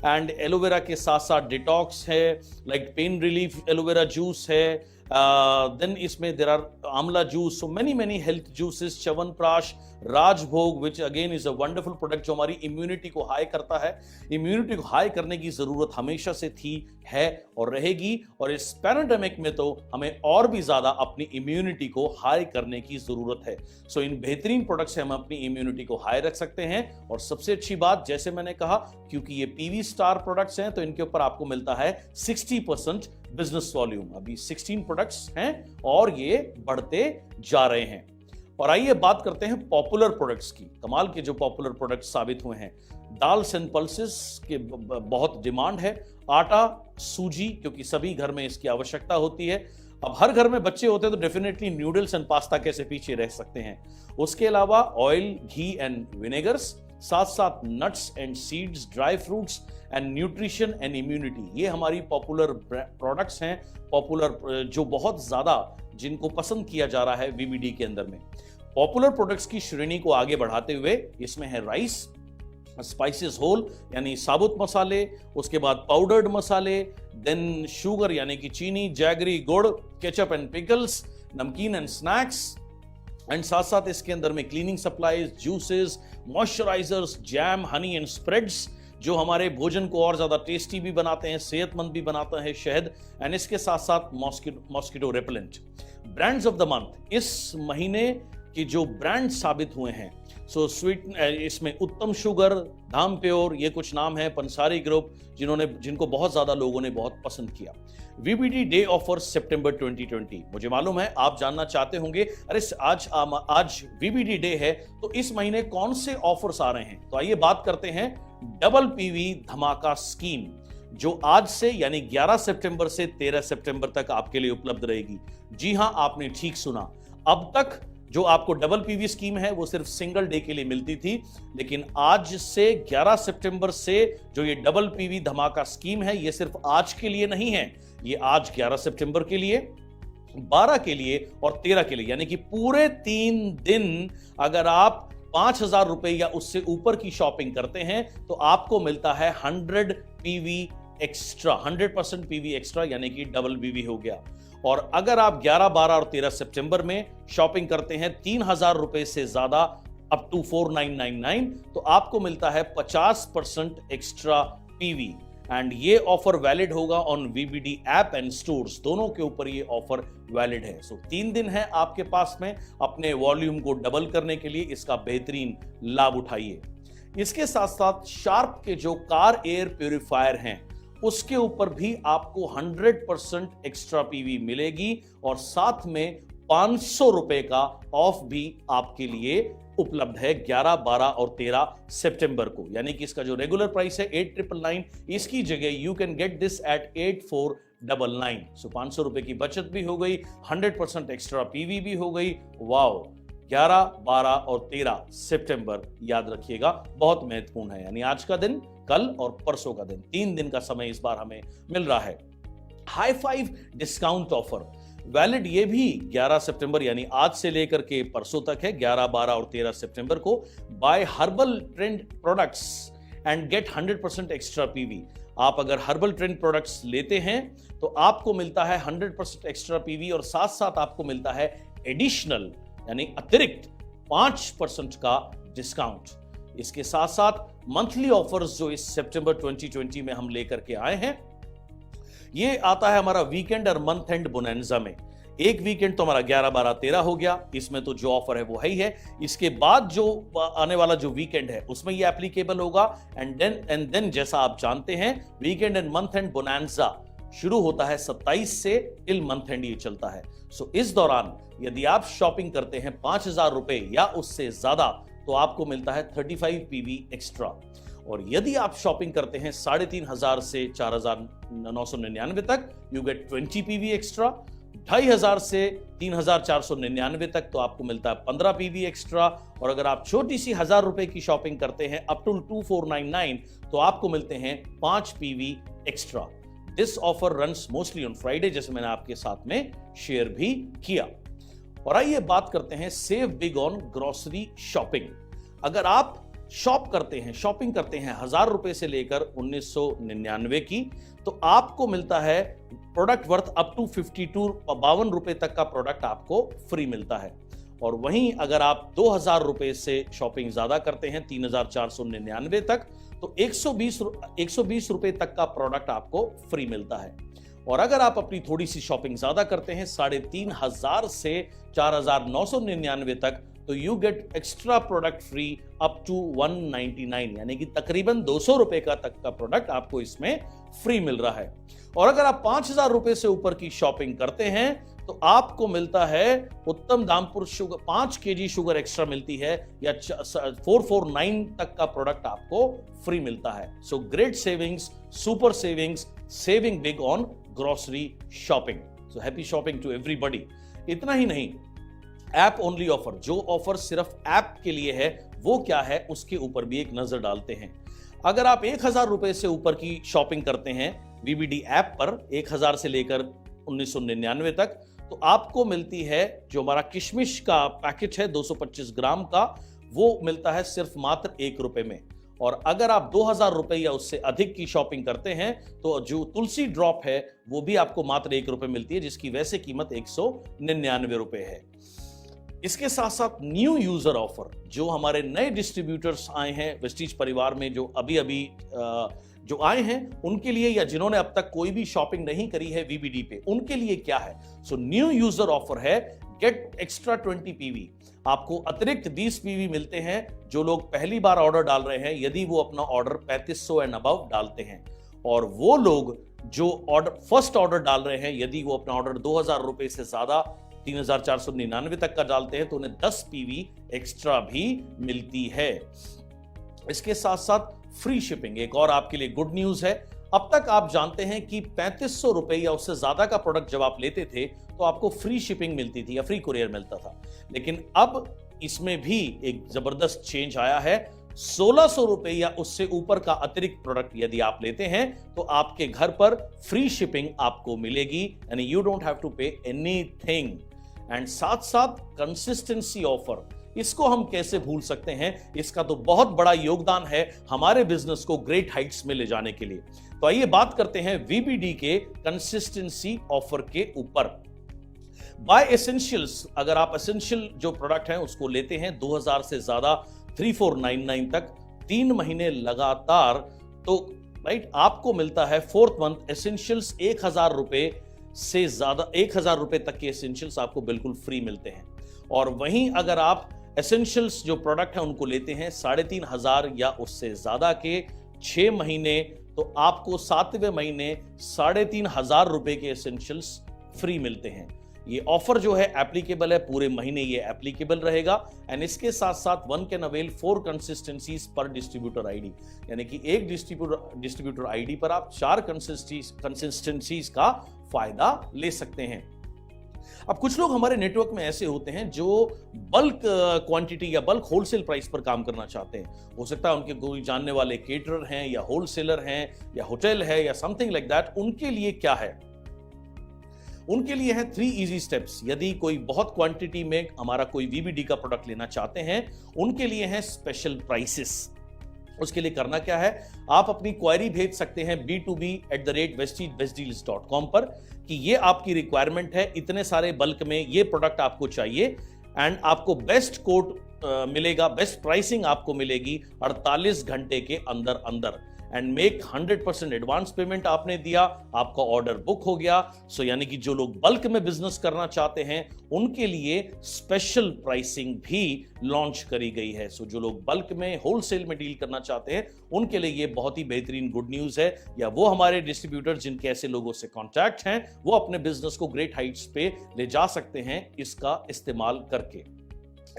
एंड एलोवेरा के साथ साथ डिटॉक्स है, like pain relief aloe vera juice है। देन इसमें there are amla juice, so many health juices, chyawanprash, Rajbhog which again is a wonderful product जो हमारी इम्यूनिटी को हाई करता है। इम्यूनिटी को हाई करने की जरूरत हमेशा से थी, है और रहेगी, और इस पैंडेमिक में तो हमें और भी ज्यादा अपनी इम्यूनिटी को हाई करने की जरूरत है। सो इन बेहतरीन प्रोडक्ट से हम अपनी इम्यूनिटी को हाई रख सकते हैं। और सबसे अच्छी बात, जैसे मैंने कहा, क्योंकि ये पीवी स्टार प्रोडक्ट्स हैं तो इनके ऊपर आपको मिलता है 60% बिजनेस वॉल्यूम। अभी 16 प्रोडक्ट्स हैं और ये बढ़ते जा रहे हैं। और आइए बात करते हैं पॉपुलर प्रोडक्ट्स की। कमाल के जो पॉपुलर प्रोडक्ट्स साबित हुए हैं, दाल्स एंड पल्सेस के बहुत डिमांड है। आटा, सूजी, क्योंकि सभी घर में इसकी आवश्यकता होती है। अब हर घर में बच्चे होते हैं तो डेफिनेटली नूडल्स एंड पास्ता कैसे पीछे रह सकते हैं। उसके अलावा ऑयल, घी एंड विनेगर्स, साथ साथ nuts and seeds, dry fruits and nutrition and immunity, ये हमारी पॉपुलर प्रोडक्ट्स हैं। पॉपुलर जो बहुत ज्यादा जिनको पसंद किया जा रहा है वीबीडी के अंदर में। पॉपुलर प्रोडक्ट्स की श्रेणी को आगे बढ़ाते हुए इसमें है राइस, स्पाइसेस होल यानी साबुत मसाले, उसके बाद पाउडर्ड मसाले, देन शुगर यानी कि चीनी, जैगरी, गुड़, केचप एंड पिकल्स, नमकीन एंड स्नैक्स, एंड साथ साथ इसके अंदर में cleaning supplies, juices, moisturisers, jam, honey and spreads जो हमारे भोजन को और ज्यादा टेस्टी भी बनाते हैं, सेहतमंद भी बनाता है, शहद, एंड इसके साथ साथ mosquito repellent. Brands of the month इस महीने के जो ब्रांड साबित हुए हैं, सो स्वीट, इसमें उत्तम शुगर, धाम प्योर, ये कुछ नाम है, पंसारी ग्रुप, जिनको बहुत ज्यादा लोगों ने बहुत पसंद किया। वीबीडी डे ऑफर सितंबर 2020, मुझे मालूम है आप जानना चाहते होंगे अरे आज वीबीडी डे है तो इस महीने कौन से ऑफर्स आ रहे हैं। तो आइए बात करते हैं डबल पीवी धमाका स्कीम जो आज से यानी 11 सितंबर से 13 सितंबर तक आपके लिए उपलब्ध रहेगी। जी हां, आपने ठीक सुना। अब तक जो आपको डबल पीवी स्कीम है वो सिर्फ सिंगल डे के लिए मिलती थी, लेकिन आज से 11 सितंबर से जो ये डबल पीवी धमाका स्कीम है ये सिर्फ आज के लिए नहीं है, ये आज 11 सितंबर के लिए, 12 के लिए और 13 के लिए, यानी कि पूरे 3 दिन अगर आप 5,000 रुपए या उससे ऊपर की शॉपिंग करते हैं तो आपको मिलता है 100 पीवी एक्स्ट्रा, 100% पीवी एक्स्ट्रा, यानी कि डबल पीवी हो गया। और अगर आप 11, 12 और 13 सितंबर में शॉपिंग करते हैं 3,000 रुपए से ज्यादा अप टू 4,999 तो आपको मिलता है 50% एक्स्ट्रा पीवी। एंड ये ऑफर वैलिड होगा on VBD app and stores, दोनों के ऊपर ये ऑफर वैलिड है। सो 3 दिन है आपके पास में अपने वॉल्यूम को डबल करने के लिए, इसका बेहतरीन लाभ उठाइए। इसके साथ साथ शार्प के जो कार एयर प्यूरिफायर हैं उसके ऊपर भी आपको 100% एक्स्ट्रा पीवी मिलेगी और साथ में 500 रुपए का ऑफ भी आपके लिए उपलब्ध है 11, 12 और 13 सितंबर को, यानी कि इसका जो रेगुलर प्राइस है 8,999, इसकी जगह you can get this eight 8,499। सो 500 रुपए की बचत भी हो गई, 100% एक्स्ट्रा पीवी भी हो गई। वाओ, 11, 12 और 13 सितंबर याद रखिएगा, बहुत महत्वपूर्ण है, यानी आज का दिन, कल और परसों का दिन, 3 दिन का समय इस बार हमें मिल रहा है। हाई 5 डिस्काउंट ऑफर वैलिड ये भी 11 सितंबर यानी आज से लेकर के परसों तक है, 11, 12 और 13 सितंबर को। Buy herbal trend products and get 100% extra PV. आप अगर हर्बल ट्रेंड प्रोडक्ट्स लेते हैं तो आपको मिलता है 100% एक्स्ट्रा पीवी और साथ साथ आपको मिलता है एडिशनल यानी अतिरिक्त 5% का डिस्काउंट। इसके साथ साथ मंथली ऑफर्स जो इस सितंबर 2020 में हम लेकर के आए हैं, ये आता है हमारा वीकेंड और मंथ एंड बोनैंजा में। एक वीकेंड तो हमारा 11, 12, 13 हो गया, इसमें तो जो ऑफर है वो है ही है। इसके बाद जो आने वाला जो वीकेंड है उसमें ये एप्लीकेबल होगा। एंड देन जैसा आप जानते हैं वीकेंड एंड मंथ एंड बोनैंजा शुरू होता है 27 से टिल मंथ एंड ये चलता है। सो इस दौरान यदि आप शॉपिंग करते हैं 5,000 रुपए या उससे ज्यादा तो आपको मिलता है 35 PV एक्स्ट्रा। और यदि आप शॉपिंग करते हैं 3,500 से 4,999 तक यू गेट 20 PV एक्स्ट्रा। 2,500 से 3,499 तक तो आपको मिलता है 15 PV एक्स्ट्रा। और अगर आप छोटी सी 1,000 रुपए की शॉपिंग करते हैं अप टू 2,499 तो आपको मिलते हैं 5 PV extra. This offer runs mostly on Friday, जैसे मैंने आपके साथ में शेयर भी किया। और आइए बात करते हैं save big on grocery shopping. अगर आप शॉपिंग करते हैं 1,000 रुपए से लेकर 1,999 की तो आपको मिलता है प्रोडक्ट वर्थ अप टू 52 रुपए तक का प्रोडक्ट आपको फ्री मिलता है। और वहीं अगर आप 2,000 रुपए से शॉपिंग ज्यादा करते हैं 3,499 तक तो 120 रुपए तक का प्रोडक्ट आपको फ्री मिलता है। और अगर आप अपनी थोड़ी सी शॉपिंग ज्यादा करते हैं 3,500 से 4,999 तक तो you get extra product free up to 199, यानी कि तकरीबन 200 रुपए का तक का प्रोडक्ट आपको इसमें फ्री मिल रहा है। और अगर आप 5,000 रुपए से ऊपर की शॉपिंग करते हैं तो आपको मिलता है उत्तम दामपुर शुगर 5 kg शुगर एक्स्ट्रा मिलती है या 449 तक का प्रोडक्ट आपको फ्री मिलता है। So great savings, super savings, saving big on grocery shopping. So happy shopping to everybody. इतना ही नहीं, ऐप ओनली ऑफर, जो ऑफर सिर्फ ऐप के लिए है वो क्या है उसके ऊपर भी एक नजर डालते हैं। अगर आप 1,000 रुपए से ऊपर की शॉपिंग करते हैं VBD ऐप पर 1,000 से लेकर 1,999 तक तो आपको मिलती है जो हमारा किशमिश का पैकेट है 225 ग्राम का, वो मिलता है सिर्फ मात्र 1 रुपए में। और अगर आप 2,000 रुपए या उससे अधिक की शॉपिंग करते हैं तो जो तुलसी ड्रॉप है वो भी आपको मात्र 1 रुपए मिलती है, जिसकी वैसे कीमत 199 रुपए है। इसके साथ साथ न्यू यूजर ऑफर, जो हमारे नए डिस्ट्रीब्यूटर्स आए हैं वेस्टीज परिवार में, जो अभी जो आए हैं उनके लिए या जिन्होंने अब तक कोई भी शॉपिंग नहीं करी है VBD पे, उनके लिए क्या है। सो न्यू यूजर ऑफर है गेट एक्स्ट्रा 20 PV। आपको अतिरिक्त 20 PV मिलते हैं जो लोग पहली बार ऑर्डर डाल रहे हैं यदि वो अपना ऑर्डर 3,500 एंड अबव डालते हैं। और वो लोग जो फर्स्ट ऑर्डर डाल रहे हैं यदि वो अपना ऑर्डर 2,000 रुपए से ज्यादा 3,499 तक का डालते हैं तो उन्हें 10 PV एक्स्ट्रा भी मिलती है। इसके साथ साथ फ्री शिपिंग एक और आपके लिए गुड न्यूज है। अब तक आप जानते हैं कि 3,500 रुपए या उससे ज्यादा का प्रोडक्ट जब आप लेते थे तो आपको फ्री शिपिंग मिलती थी या फ्री कुरियर मिलता था, लेकिन अब इसमें भी एक जबरदस्त चेंज आया है। 1,600 रुपए या उससे ऊपर का अतिरिक्त प्रोडक्ट यदि आप लेते हैं तो आपके घर पर फ्री शिपिंग आपको मिलेगी, यानी you don't have to pay anything. And साथ साथ कंसिस्टेंसी ऑफर, इसको हम कैसे भूल सकते हैं, इसका तो बहुत बड़ा योगदान है हमारे बिजनेस को ग्रेट हाइट्स में ले जाने के लिए। तो आइए बात करते हैं VBD के कंसिस्टेंसी ऑफर के ऊपर। बाय एसेंशियल्स, अगर आप एसेंशियल जो प्रोडक्ट हैं उसको लेते हैं 2,000 से ज्यादा 3,499 तक 3 महीने लगातार तो राइट आपको मिलता है 4th मंथ एसेंशियल्स 1,000 रुपए से ज्यादा 1,000 रुपए तक के एसेंशियल्स आपको बिल्कुल फ्री मिलते हैं। और वहीं अगर आप एसेंशियल्स जो प्रोडक्ट है उनको लेते हैं 3,500 या उससे ज्यादा के 6 महीने तो आपको 7वें महीने 3,500 रुपए के एसेंशियल्स फ्री मिलते हैं। ये ऑफर जो है एप्लीकेबल है पूरे महीने, ये एप्लीकेबल रहेगा। एंड इसके साथ साथ 1 कैन अवेल 4 कंसिस्टेंसीज पर डिस्ट्रीब्यूटर आईडी, यानी कि एक डिस्ट्रीब्यूटर आईडी पर आप 4 कंसिस्टेंसीज का फायदा ले सकते हैं। अब कुछ लोग हमारे नेटवर्क में ऐसे होते हैं जो बल्क क्वांटिटी या बल्क होलसेल प्राइस पर काम करना चाहते हैं। हो सकता है उनके कोई जानने वाले केटरर हैं या होलसेलर हैं या होटल है या समथिंग लाइक दैट। उनके लिए क्या है, उनके लिए है 3 इजी स्टेप्स। यदि कोई बहुत क्वांटिटी में हमारा कोई VBD का प्रोडक्ट लेना चाहते हैं उनके लिए है स्पेशल प्राइसेस। उसके लिए करना क्या है, आप अपनी क्वेरी भेज सकते हैं b2b@westdeals.com पर कि ये आपकी रिक्वायरमेंट है, इतने सारे बल्क में ये प्रोडक्ट आपको चाहिए एंड आपको बेस्ट कोट मिलेगा, बेस्ट प्राइसिंग आपको मिलेगी 48 घंटे के अंदर अंदर। एंड मेक 100% एडवांस पेमेंट आपने दिया, आपका ऑर्डर बुक हो गया। सो यानी कि जो लोग बल्क में बिजनेस करना चाहते हैं उनके लिए स्पेशल प्राइसिंग भी लॉन्च करी गई है। सो जो लोग बल्क में होलसेल में डील करना चाहते हैं उनके लिए ये बहुत ही बेहतरीन गुड न्यूज है, या वो हमारे डिस्ट्रीब्यूटर जिनके ऐसे लोगों से कॉन्टैक्ट हैं वो अपने बिजनेस को ग्रेट हाइट्स पे ले जा सकते हैं इसका इस्तेमाल करके।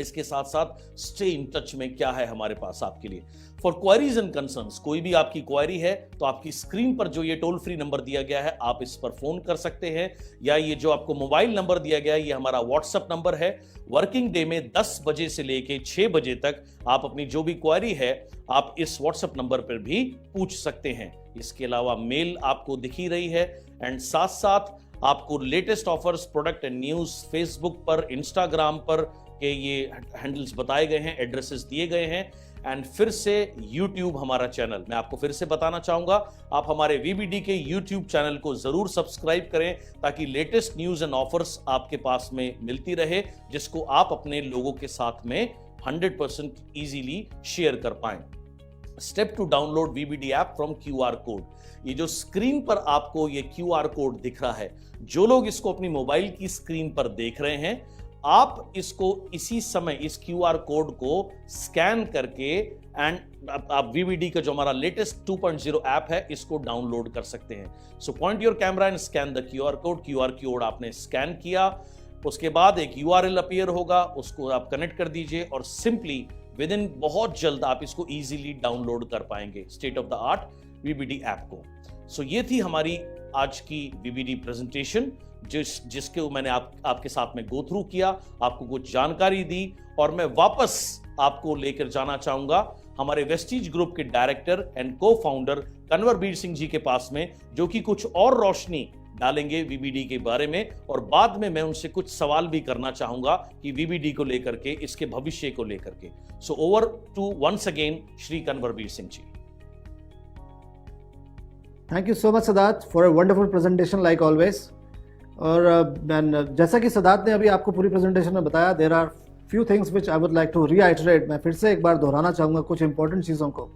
इसके साथ साथ स्टे इन टच में क्या है हमारे पास आपके लिए फॉर क्वेरीज एंड कंसर्न्स। कोई भी आपकी क्वेरी है तो आपकी स्क्रीन पर जो ये टोल फ्री नंबर दिया गया है आप इस पर फोन कर सकते हैं, या ये जो आपको मोबाइल नंबर दिया गया है ये हमारा व्हाट्सएप नंबर है। वर्किंग डे में 10 बजे से लेके 6 बजे तक आप अपनी जो भी क्वेरी है आप इस व्हाट्सएप नंबर पर भी पूछ सकते हैं। इसके अलावा मेल आपको दिख ही रही है, एंड साथ साथ आपको latest offers, product and news Facebook पर, इंस्टाग्राम पर के ये हैंडल्स बताए गए हैं, एड्रेसेस दिए गए हैं, एंड फिर से YouTube हमारा चैनल, मैं आपको फिर से बताना चाहूंगा आप हमारे VBD के YouTube चैनल को जरूर सब्सक्राइब करें ताकि लेटेस्ट न्यूज एंड ऑफर्स आपके पास में मिलती रहे, जिसको आप अपने लोगों के साथ में 100% इजीली शेयर कर पाएं। Step two download VBD app from QR code. ये जो स्क्रीन पर आपको ये QR कोड दिख रहा है, जो लोग इसको अपनी मोबाइल की स्क्रीन पर देख रहे हैं आप इसको इसी समय इस QR कोड को स्कैन करके एंड आप VBD का जो हमारा लेटेस्ट 2.0 ऐप है इसको डाउनलोड कर सकते हैं। So point your camera and scan the QR code आपने स्कैन किया, उसके बाद एक URL अपीयर होगा, उसको आप कनेक्ट कर दीजिए और सिंपली विद इन बहुत जल्द आप इसको इजीली डाउनलोड कर पाएंगे state of the art VBD app को। सो ये थी हमारी आज की VBD प्रेजेंटेशन जिसके मैंने आपके साथ में गो थ्रू किया, आपको कुछ जानकारी दी, और मैं वापस आपको लेकर जाना चाहूंगा हमारे वेस्टीज ग्रुप के डायरेक्टर एंड को फाउंडर कन्वरबीर सिंह जी के पास में, जो कि कुछ और रोशनी डालेंगे VBD के बारे में, और बाद में मैं उनसे कुछ सवाल भी करना चाहूंगा कि VBD को लेकर के, इसके भविष्य को लेकर के। So over to once again Shri Kanwarbir Singh ji. Thank you so much Siddharth for a wonderful presentation like always. और जैसा कि सिद्धार्थ ने अभी आपको पूरी प्रेजेंटेशन में बताया, there are few things which I would like to reiterate. मैं फिर से एक बार दोहराना चाहूँगा कुछ इंपॉर्टेंट चीज़ों को।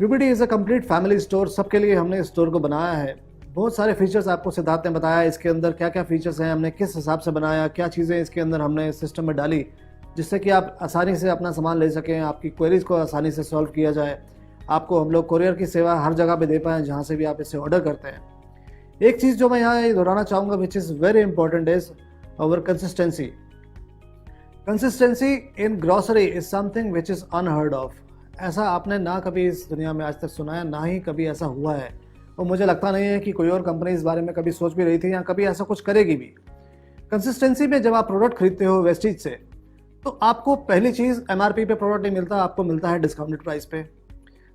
VBD is a complete family store, सबके लिए हमने इस स्टोर को बनाया है। बहुत सारे फीचर्स आपको सिद्धार्थ ने बताया, इसके अंदर क्या क्या फीचर्स हैं, हमने किस हिसाब से बनाया, क्या चीज़ें इसके अंदर हमने सिस्टम में डाली जिससे कि आप आसानी से अपना सामान ले सकें, आपकी क्वेरीज को आसानी से सॉल्व किया जाए, आपको हम लोग कोरियर की सेवा हर जगह पे दे पाएँ जहाँ से भी आप इसे ऑर्डर करते हैं। एक चीज़ जो मैं यहाँ दोहराना चाहूँगा which is very important is our consistency. Consistency in grocery is something which is unheard of. ऐसा आपने ना कभी इस दुनिया में आज तक सुना है, ना ही कभी ऐसा हुआ है, और मुझे लगता नहीं है कि कोई और कंपनी इस बारे में कभी सोच भी रही थी या कभी ऐसा कुछ करेगी भी। कंसिस्टेंसी में जब आप प्रोडक्ट खरीदते हो वेस्टीज से, तो आपको पहली चीज़ MRP पे प्रोडक्ट नहीं मिलता, आपको मिलता है डिस्काउंटेड प्राइस पे।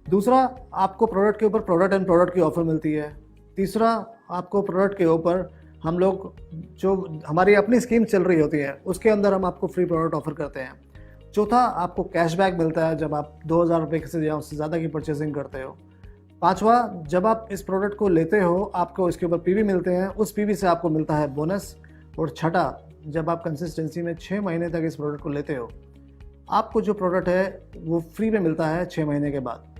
दूसरा, आपको प्रोडक्ट के ऊपर प्रोडक्ट एंड प्रोडक्ट की ऑफर मिलती है। तीसरा, आपको प्रोडक्ट के ऊपर हम लोग जो हमारी अपनी स्कीम चल रही होती है उसके अंदर हम आपको फ्री प्रोडक्ट ऑफर करते हैं। चौथा, आपको कैशबैक मिलता है जब आप 2000 रुपये से या उससे ज़्यादा की परचेजिंग करते हो। पांचवा, जब आप इस प्रोडक्ट को लेते हो आपको इसके ऊपर PV मिलते हैं, उस PV से आपको मिलता है बोनस। और छठा, जब आप कंसिस्टेंसी में 6 महीने तक इस प्रोडक्ट को लेते हो आपको जो प्रोडक्ट है वो फ्री में मिलता है 6 महीने के बाद।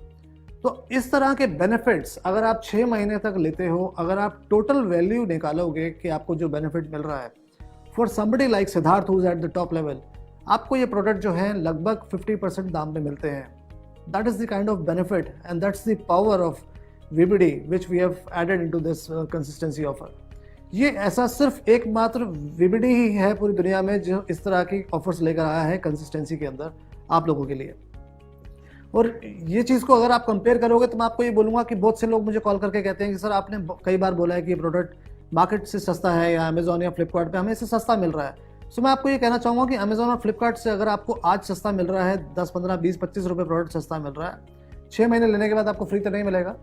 तो इस तरह के बेनिफिट्स अगर आप 6 महीने तक लेते हो, अगर आप टोटल वैल्यू निकालोगे कि आपको जो बेनिफिट मिल रहा है, for somebody like Siddharth who is at the top level, आपको ये प्रोडक्ट जो है लगभग 50% दाम पे मिलते हैं। That is the kind of benefit and that's the power of VBD which we have added into this consistency offer. ये ऐसा सिर्फ एकमात्र VBD ही है पूरी दुनिया में जो इस तरह की ऑफर्स लेकर आया है कंसिस्टेंसी के अंदर आप लोगों के लिए। और ये चीज़ को अगर आप कंपेयर करोगे तो मैं आपको ये बोलूँगा कि बहुत से लोग मुझे कॉल करके कहते हैं कि सर आपने कई बार बोला है कि ये प्रोडक्ट मार्केट से सस्ता है या अमेजोन या फ्लिपकार्ट पे हमें इससे सस्ता मिल रहा है। सो मैं आपको ये कहना चाहूँगा कि अमेजोन और फ्लिपकार्ट से अगर आपको आज सस्ता मिल रहा है, 10, 15, 20, 25 रुपये प्रोडक्ट सस्ता मिल रहा है, 6 महीने लेने के बाद आपको फ्री तो नहीं मिलेगा।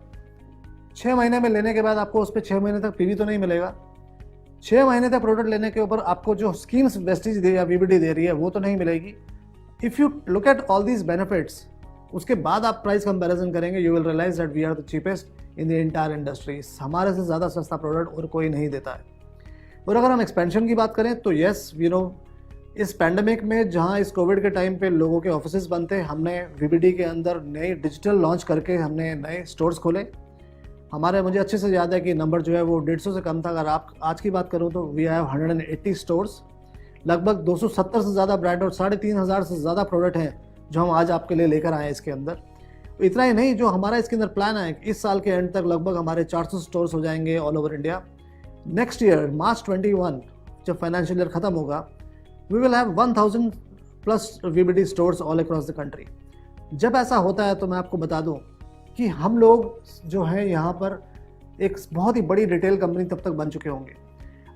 6 महीने में लेने के बाद आपको उस पर 6 महीने तक PV तो नहीं मिलेगा। 6 महीने तक प्रोडक्ट लेने के ऊपर आपको जो स्कीम्स वेस्टीज दे या VBD दे रही है वो तो नहीं मिलेगी। If you look at all these benefits, उसके बाद आप प्राइस कंपैरिजन करेंगे, you will realize that we are the cheapest in the entire industry. हमारे से ज़्यादा सस्ता प्रोडक्ट और कोई नहीं देता है। और अगर हम एक्सपेंशन की बात करें तो येस, यू नो इस पैंडमिक में जहां इस कोविड के टाइम पे लोगों के ऑफिसेज बंद थे, हमने वीबीडी के अंदर नए डिजिटल लॉन्च करके हमने नए स्टोर्स खोले। हमारे मुझे अच्छे से याद है कि नंबर जो है वो 150 से कम था। अगर आप आज की बात करूं तो वी हैव 180 स्टोर्स, लगभग 270 से ज़्यादा ब्रांड और 3500 से ज़्यादा प्रोडक्ट हैं जो हम आज आपके लिए लेकर आए हैं इसके अंदर। इतना ही नहीं, जो हमारा इसके अंदर प्लान है इस साल के एंड तक लगभग हमारे 400 स्टोर्स हो जाएंगे all over India. Next year March 21 जब फाइनेंशियल ईयर खत्म होगा, we will have 1000 plus VBD stores all across the country. जब ऐसा होता है तो मैं आपको बता दूं कि हम लोग जो है यहाँ पर एक बहुत ही बड़ी रिटेल कंपनी तब तक बन चुके होंगे।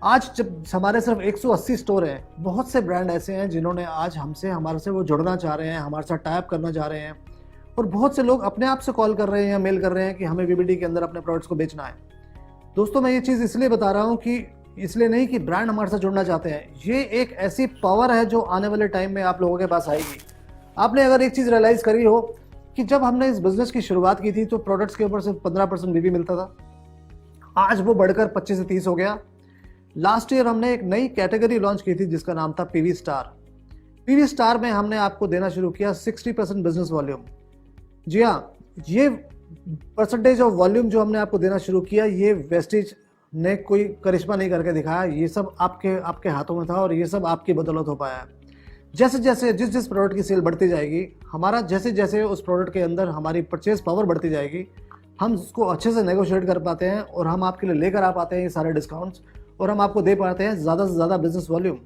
आज जब हमारे सिर्फ 180 स्टोर हैं, बहुत से ब्रांड ऐसे हैं जिन्होंने आज हमारे से वो जुड़ना चाह रहे हैं, हमारे साथ टाई अप करना चाह रहे हैं, और बहुत से लोग अपने आप से कॉल कर रहे हैं या मेल कर रहे हैं कि हमें वीबीडी के अंदर अपने प्रोडक्ट्स को बेचना है। दोस्तों, मैं ये चीज़ इसलिए बता रहा हूँ कि इसलिए नहीं कि ब्रांड हमारे साथ जुड़ना चाहते हैं, ये एक ऐसी पावर है जो आने वाले टाइम में आप लोगों के पास आएगी। आपने अगर एक चीज़ रियलाइज़ करी हो कि जब हमने इस बिजनेस की शुरुआत की थी तो प्रोडक्ट्स के ऊपर सिर्फ 15% वीबी मिलता था, आज वो बढ़कर 25 से 30 हो गया। लास्ट ईयर हमने एक नई कैटेगरी लॉन्च की थी जिसका नाम था पीवी स्टार। पीवी स्टार में हमने आपको देना शुरू किया 60% बिजनेस वॉल्यूम। जी हाँ, ये परसेंटेज ऑफ वॉल्यूम जो हमने आपको देना शुरू किया, ये वेस्टीज ने कोई करिश्मा नहीं करके दिखाया, ये सब आपके हाथों में था और ये सब आपकी बदौलत हो पाया है। जैसे जैसे जिस प्रोडक्ट की सेल बढ़ती जाएगी, हमारा जैसे जैसे उस प्रोडक्ट के अंदर हमारी परचेज पावर बढ़ती जाएगी, हम उसको अच्छे से नेगोशिएट कर पाते हैं और हम आपके लिए लेकर आ पाते हैं ये सारे डिस्काउंट्स, और हम आपको दे पाते हैं ज़्यादा से ज़्यादा बिजनेस वॉल्यूम।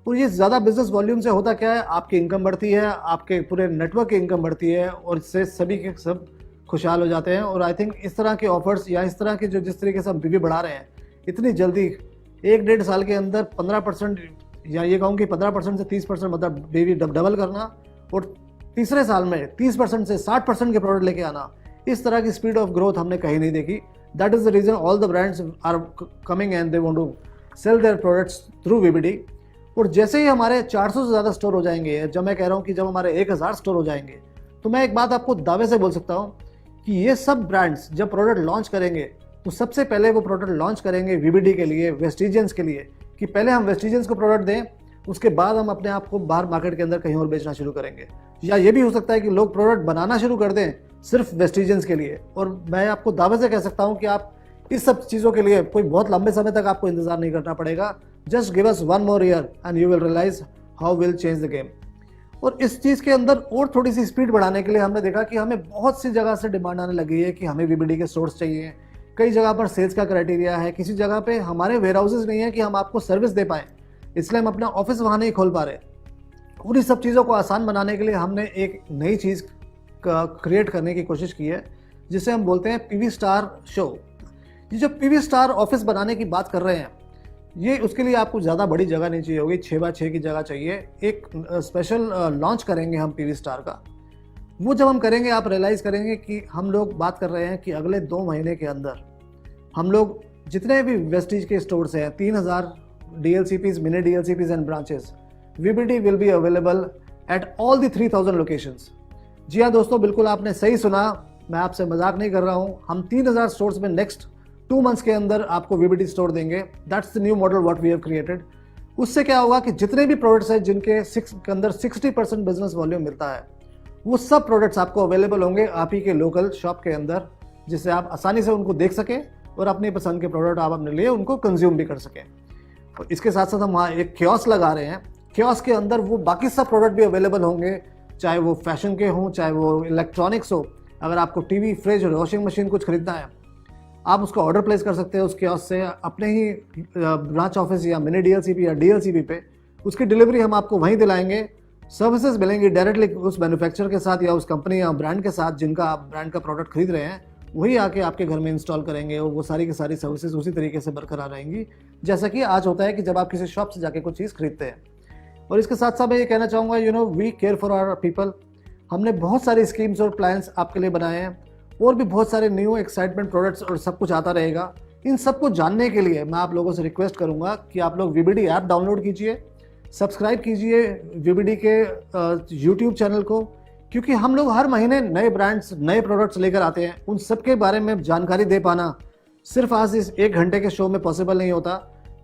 और ये ज़्यादा बिजनेस वॉल्यूम से होता क्या है, आपकी इनकम बढ़ती है, आपके पूरे नेटवर्क की इनकम बढ़ती है और इससे सभी के सब खुशहाल हो जाते हैं। और आई थिंक इस तरह के ऑफर्स या इस तरह के जिस तरीके से हम बीवी बढ़ा रहे हैं, इतनी जल्दी 1-1.5 साल के अंदर 15% या ये कहूँ कि 15% से 30% मतलब बीवी डबल करना, और तीसरे साल में 30% से 60% के प्रोडक्ट लेके आना, इस तरह की स्पीड ऑफ ग्रोथ हमने कहीं नहीं देखी। That is the reason all the brands are coming and they want to sell their products through VBD. और जैसे ही हमारे 400 से ज़्यादा स्टोर हो जाएंगे, जब मैं कह रहा हूँ कि जब हमारे 1000 स्टोर हो जाएंगे, तो मैं एक बात आपको दावे से बोल सकता हूँ कि ये सब ब्रांड्स जब प्रोडक्ट लॉन्च करेंगे तो सबसे पहले वो प्रोडक्ट लॉन्च करेंगे वीबीडी के लिए, वेस्टिजियंस के लिए, कि पहले हम वेस्टिजियंस को प्रोडक्ट दें, उसके बाद हम अपने आप को बाहर मार्केट के अंदर कहीं और बेचना शुरू करेंगे। या ये भी हो सकता है कि लोग प्रोडक्ट बनाना शुरू कर दें सिर्फ वेस्टिजियंस के लिए। और मैं आपको दावे से कह सकता हूँ कि आप इस सब चीज़ों के लिए कोई बहुत लंबे समय तक आपको इंतजार नहीं करना पड़ेगा। Just give us 1 more year and you will realize how will change the game. और इस चीज़ के अंदर और थोड़ी सी स्पीड बढ़ाने के लिए हमने देखा कि हमें बहुत सी जगह से डिमांड आने लगी है कि हमें वीबीडी के सोर्स चाहिए। कई जगह पर सेल्स का क्राइटेरिया है, किसी जगह पे हमारे वेयर हाउसेज नहीं है कि हम आपको सर्विस दे पाएँ, इसलिए हम अपना ऑफिस वहाँ नहीं खोल पा रहे। और इस सब चीज़ों को आसान बनाने के लिए हमने एक नई चीज़ क्रिएट करने की कोशिश की है जिसे हम बोलते हैं पीवी स्टार शो। ये जो पीवी स्टार ऑफिस बनाने की बात कर रहे हैं, ये उसके लिए आपको ज़्यादा बड़ी जगह नहीं चाहिए होगी, 6x6 की जगह चाहिए। एक स्पेशल लॉन्च करेंगे हम पीवी स्टार का। वो जब हम करेंगे आप रियलाइज़ करेंगे कि हम लोग बात कर रहे हैं कि अगले 2 महीने के अंदर हम लोग जितने भी वेस्टीज के स्टोर्स हैं, 3000 DLCPs, mini DLCPs and branches, VBD will be available at all the 3000 locations. जी हाँ दोस्तों, बिल्कुल आपने सही सुना, मैं आपसे मजाक नहीं कर रहा हूँ। हम 3000 स्टोर्स में नेक्स्ट 2 months के अंदर आपको वीबीडी स्टोर देंगे। That's the new model what we have created. उससे क्या होगा कि जितने भी प्रोडक्ट्स हैं जिनके के अंदर 60% बिजनेस वॉल्यूम मिलता है, वो सब प्रोडक्ट्स आपको अवेलेबल होंगे आप ही के लोकल शॉप के अंदर, जिससे आप आसानी से उनको देख सकें और अपनी पसंद के प्रोडक्ट आप अपने लिए उनको कंज्यूम भी कर सकें। और इसके साथ साथ हम वहाँ एक कियोस्क लगा रहे हैं। कियोस्क के अंदर वो बाकी सब प्रोडक्ट भी अवेलेबल होंगे, चाहे वो फैशन के हों, चाहे वो इलेक्ट्रॉनिक्स हो। अगर आपको टीवी, फ्रिज, वॉशिंग मशीन कुछ खरीदना है, आप उसका ऑर्डर प्लेस कर सकते हैं उस कियोस्क से अपने ही ब्रांच ऑफिस या मिनी DLCP या DLCP पे। उसकी डिलीवरी हम आपको वहीं दिलाएंगे। सर्विसेज मिलेंगी डायरेक्टली उस मैन्युफैक्चरर के साथ या उस कंपनी या ब्रांड के साथ जिनका आप ब्रांड का प्रोडक्ट खरीद रहे हैं, वही आके आपके घर में इंस्टॉल करेंगे और वो सारी की सारी सर्विसेज उसी तरीके से बरकरार रहेंगी जैसा कि आज होता है कि जब आप किसी शॉप से जाके कुछ चीज़ खरीदते हैं। और इसके साथ साथ मैं ये कहना चाहूँगा, we care for our people. हमने बहुत सारी स्कीम्स और प्लान्स आपके लिए बनाए हैं, और भी बहुत सारे न्यू एक्साइटमेंट प्रोडक्ट्स और सब कुछ आता रहेगा। इन सब को जानने के लिए मैं आप लोगों से रिक्वेस्ट करूंगा कि आप लोग वीबीडी ऐप डाउनलोड कीजिए, सब्सक्राइब कीजिए वीबीडी के यूट्यूब चैनल को, क्योंकि हम लोग हर महीने नए ब्रांड्स, नए प्रोडक्ट्स लेकर आते हैं। उन सब के बारे में जानकारी दे पाना सिर्फ आज इस 1 घंटे के शो में पॉसिबल नहीं होता,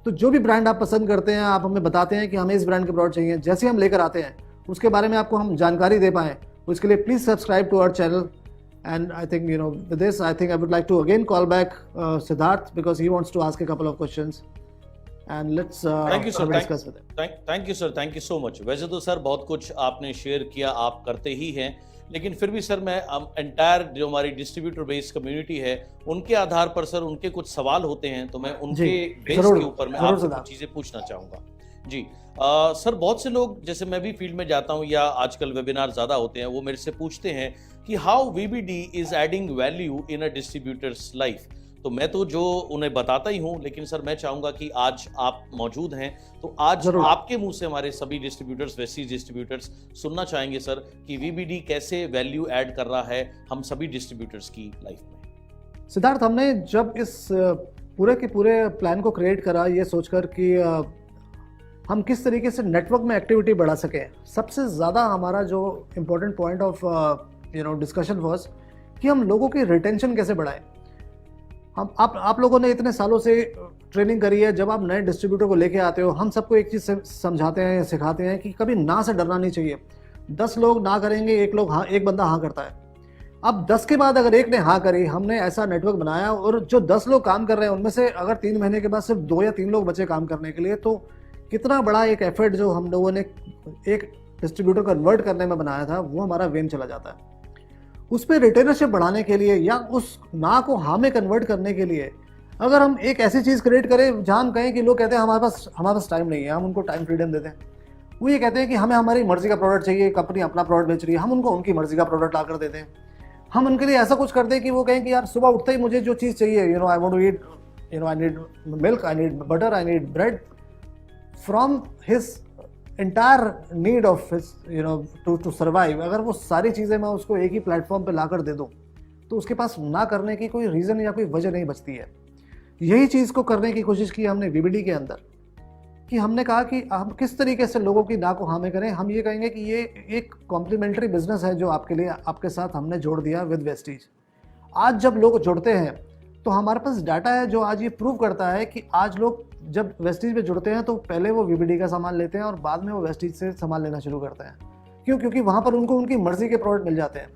तो जो भी ब्रांड आप पसंद करते हैं, आप हमें बताते हैं कि हमें इस ब्रांड के प्रोडक्ट चाहिए, जैसे हम लेकर आते हैं उसके बारे में आपको हम जानकारी दे पाएँ, उसके लिए please subscribe to our channel. And I think, with this, I think I would like to again call back Siddharth because he wants to ask a couple of questions. And let's thank you sir, discuss with him. Thank you sir, thank you so much. वैसे तो sir बहुत कुछ आपने share किया, आप करते ही हैं, लेकिन फिर भी सर मैं एंटायर जो हमारी डिस्ट्रीब्यूटर बेस्ड कम्युनिटी है उनके आधार पर सर उनके कुछ सवाल होते हैं, तो मैं उनके बेस के ऊपर मैं आपसे कुछ चीजें पूछना चाहूँगा जी. सर बहुत से लोग, जैसे मैं भी फील्ड में जाता हूँ या आजकल वेबिनार ज़्यादा होते हैं, वो मेरे से पूछते हैं कि how VBD is adding value in a distributors life. तो मैं तो जो उन्हें बताता ही हूँ, लेकिन सर मैं चाहूँगा कि आज आप मौजूद हैं तो आज आपके मुंह से हमारे सभी डिस्ट्रीब्यूटर्स, वेस्टीज डिस्ट्रीब्यूटर्स सुनना चाहेंगे सर कि वीबीडी कैसे वैल्यू ऐड कर रहा है हम सभी डिस्ट्रीब्यूटर्स की लाइफ में. सिद्धार्थ, हमने जब इस पूरे के पूरे प्लान को क्रिएट करा ये सोचकर कि हम किस तरीके से नेटवर्क में एक्टिविटी बढ़ा सकें, सबसे ज़्यादा हमारा जो important point of discussion was कि हम लोगों की रिटेंशन कैसे बढ़ाएं. हम आप लोगों ने इतने सालों से ट्रेनिंग करी है, जब आप नए डिस्ट्रीब्यूटर को लेके आते हो हम सबको एक चीज़ समझाते हैं, सिखाते हैं कि कभी ना से डरना नहीं चाहिए. 10 लोग ना करेंगे, एक बंदा हाँ करता है. अब 10 के बाद अगर एक ने हाँ करी, हमने ऐसा नेटवर्क बनाया और जो 10 लोग काम कर रहे हैं उनमें से अगर 3 महीने के बाद सिर्फ 2 या 3 लोग बचे काम करने के लिए, तो कितना बड़ा एक एफर्ट जो हम लोगों ने एक डिस्ट्रीब्यूटर कन्वर्ट करने में बनाया था वो हमारा वेन चला जाता है. उस पर रिटेनरशिप बढ़ाने के लिए या उस ना को हाँ में कन्वर्ट करने के लिए अगर हम एक ऐसी चीज़ क्रिएट करें जहाँ हम कहें कि लोग कहते हैं हमारे पास टाइम नहीं है, हम उनको टाइम फ्रीडम देते हैं. वो ये कहते हैं कि हमें हमारी मर्जी का प्रोडक्ट चाहिए, कंपनी अपना प्रोडक्ट बेच रही है, हम उनको उनकी मर्जी का प्रोडक्ट ला कर देते हैं. हम उनके लिए ऐसा कुछ करते हैं कि वो कहें कि यार सुबह उठते ही मुझे जो चीज़ चाहिए, I want to eat, I need milk, I need butter, I need bread, from his entire need of his to survive. अगर वो सारी चीज़ें मैं उसको एक ही प्लेटफॉर्म पे लाकर दे दूँ तो उसके पास ना करने की कोई रीज़न या कोई वजह नहीं बचती है. यही चीज़ को करने की कोशिश की हमने वीबीडी के अंदर, कि हमने कहा कि हम किस तरीके से लोगों की ना को हाँ में करें. हम ये कहेंगे कि ये एक कॉम्प्लीमेंट्री बिजनेस है जो आपके लिए आपके साथ हमने जोड़ दिया विद वेस्टीज. आज जब लोग जुड़ते हैं तो हमारे पास डाटा है जो आज ये प्रूव करता है कि आज लोग जब वेस्टीज में जुड़ते हैं तो पहले वो वीबीडी का सामान लेते हैं और बाद में वो वेस्टीज से सामान लेना शुरू करते हैं. क्यों? क्योंकि वहाँ पर उनको उनकी मर्जी के प्रोडक्ट मिल जाते हैं.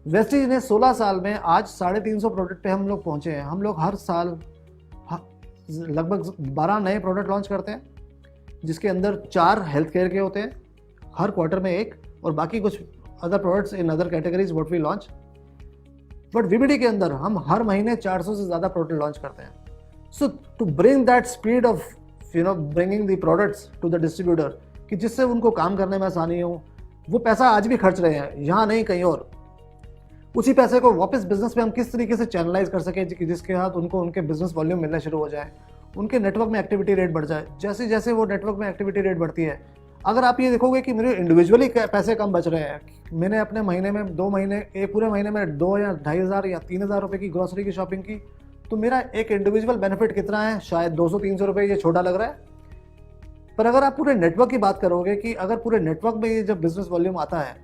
वेस्टीज ने 16 साल में आज 350 प्रोडक्ट पे हम लोग पहुँचे हैं. हम लोग हर साल लगभग 12 नए प्रोडक्ट लॉन्च करते हैं, जिसके अंदर 4 हेल्थ केयर के होते हैं, हर क्वार्टर में 1, और बाकी कुछ other products in other categories what we launch. But VBD के अंदर हम हर महीने 400 से ज़्यादा प्रोडक्ट लॉन्च करते हैं. So to bring that speed of bringing the products to the distributor, कि जिससे उनको काम करने में आसानी हो, वो पैसा आज भी खर्च रहे हैं यहाँ नहीं कहीं और, उसी पैसे को वापस बिजनेस में हम किस तरीके से चैनलाइज कर सकें कि जिसके साथ उनको उनके बिजनेस वॉल्यूम मिलना शुरू हो जाए, उनके नेटवर्क में एक्टिविटी रेट बढ़ जाए. जैसे जैसे वो नेटवर्क में एक्टिविटी रेट बढ़ती है, अगर आप ये देखोगे कि मेरे इंडिविजुअली पैसे कम बच रहे हैं, मैंने अपने महीने में 2 महीने एक पूरे महीने में 2 या 2,500 या 3,000 रुपये की ग्रॉसरी की शॉपिंग की, तो मेरा एक इंडिविजुअल बेनिफिट कितना है? शायद 200-300 रुपये. ये छोटा लग रहा है, पर अगर आप पूरे नेटवर्क की बात करोगे कि अगर पूरे नेटवर्क में ये जब बिजनेस वॉल्यूम आता है,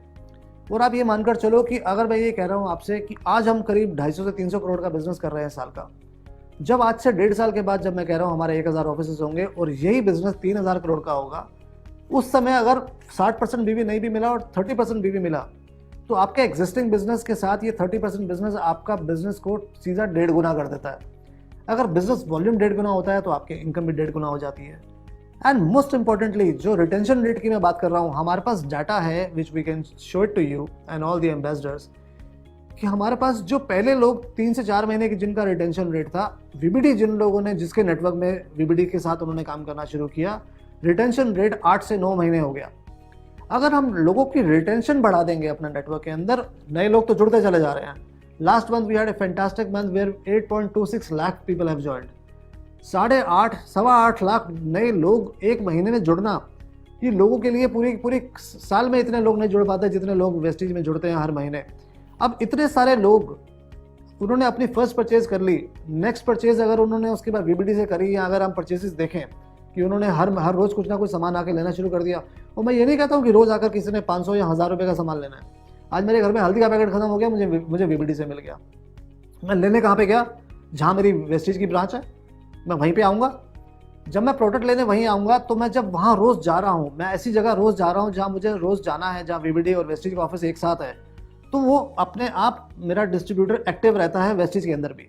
और आप ये मानकर चलो कि अगर मैं ये कह रहा हूँ आपसे कि आज हम करीब 250 से 300 करोड़ का बिजनेस कर रहे हैं साल का, जब आज से 1.5 साल के बाद जब मैं कह रहा हूँ हमारे 1,000 ऑफिस होंगे और यही बिजनेस 3,000 करोड़ का होगा, उस समय अगर 60% बीवी नहीं भी मिला और 30% बीवी मिला, तो आपके एग्जिस्टिंग बिजनेस के साथ ये 30% बिजनेस आपका बिजनेस को सीधा 1.5 गुना कर देता है. अगर बिजनेस वॉल्यूम 1.5 गुना होता है तो आपकी इनकम भी 1.5 गुना हो जाती है. एंड मोस्ट इंपॉर्टेंटली जो रिटेंशन रेट की मैं बात कर रहा हूँ, हमारे पास डाटा है which we can show it to you and all the ambassadors, कि हमारे पास जो पहले लोग 3 से 4 महीने की जिनका रिटेंशन रेट था, वीबीडी जिन लोगों ने जिसके नेटवर्क में वीबीडी के साथ उन्होंने काम करना शुरू किया, रिटेंशन रेट 8 से 9 महीने हो गया. अगर हम लोगों की रिटेंशन बढ़ा देंगे अपने नेटवर्क के अंदर, नए लोग तो जुड़ते चले जा रहे हैं. Last month we had a fantastic month where 8.26 lakh people have joined. 8.5 lakh नए लोग एक महीने में जुड़ना, ये लोगों के लिए पूरी साल में इतने लोग नहीं जुड़ पाते जितने लोग वेस्टीज में जुड़ते हैं हर महीने. अब इतने सारे लोग, उन्होंने अपनी फर्स्ट परचेज कर ली, नेक्स्ट परचेज अगर उन्होंने उसके बाद वीबीडी से करी, या अगर हम परचेजेस देखें कि उन्होंने हर रोज़ कुछ ना कुछ सामान आके लेना शुरू कर दिया. और मैं ये नहीं कहता हूँ कि रोज़ आकर किसी ने 500 या 1000 रुपये का सामान लेना है. आज मेरे घर में हल्दी का पैकेट खत्म हो गया, मुझे वीबीडी से मिल गया. मैं लेने कहाँ पे गया? जहाँ मेरी वेस्टीज की ब्रांच है, मैं वहीं पे आऊँगा. जब मैं प्रोडक्ट लेने वहीं आऊँगा तो मैं जब वहाँ रोज़ जा रहा हूँ, मैं ऐसी जगह रोज़ जा रहा हूँ जहाँ मुझे रोज़ जाना है, जहाँ वीबीडी और वेस्टीज का ऑफिस एक साथ है, तो वो अपने आप मेरा डिस्ट्रीब्यूटर एक्टिव रहता है वेस्टीज के अंदर भी,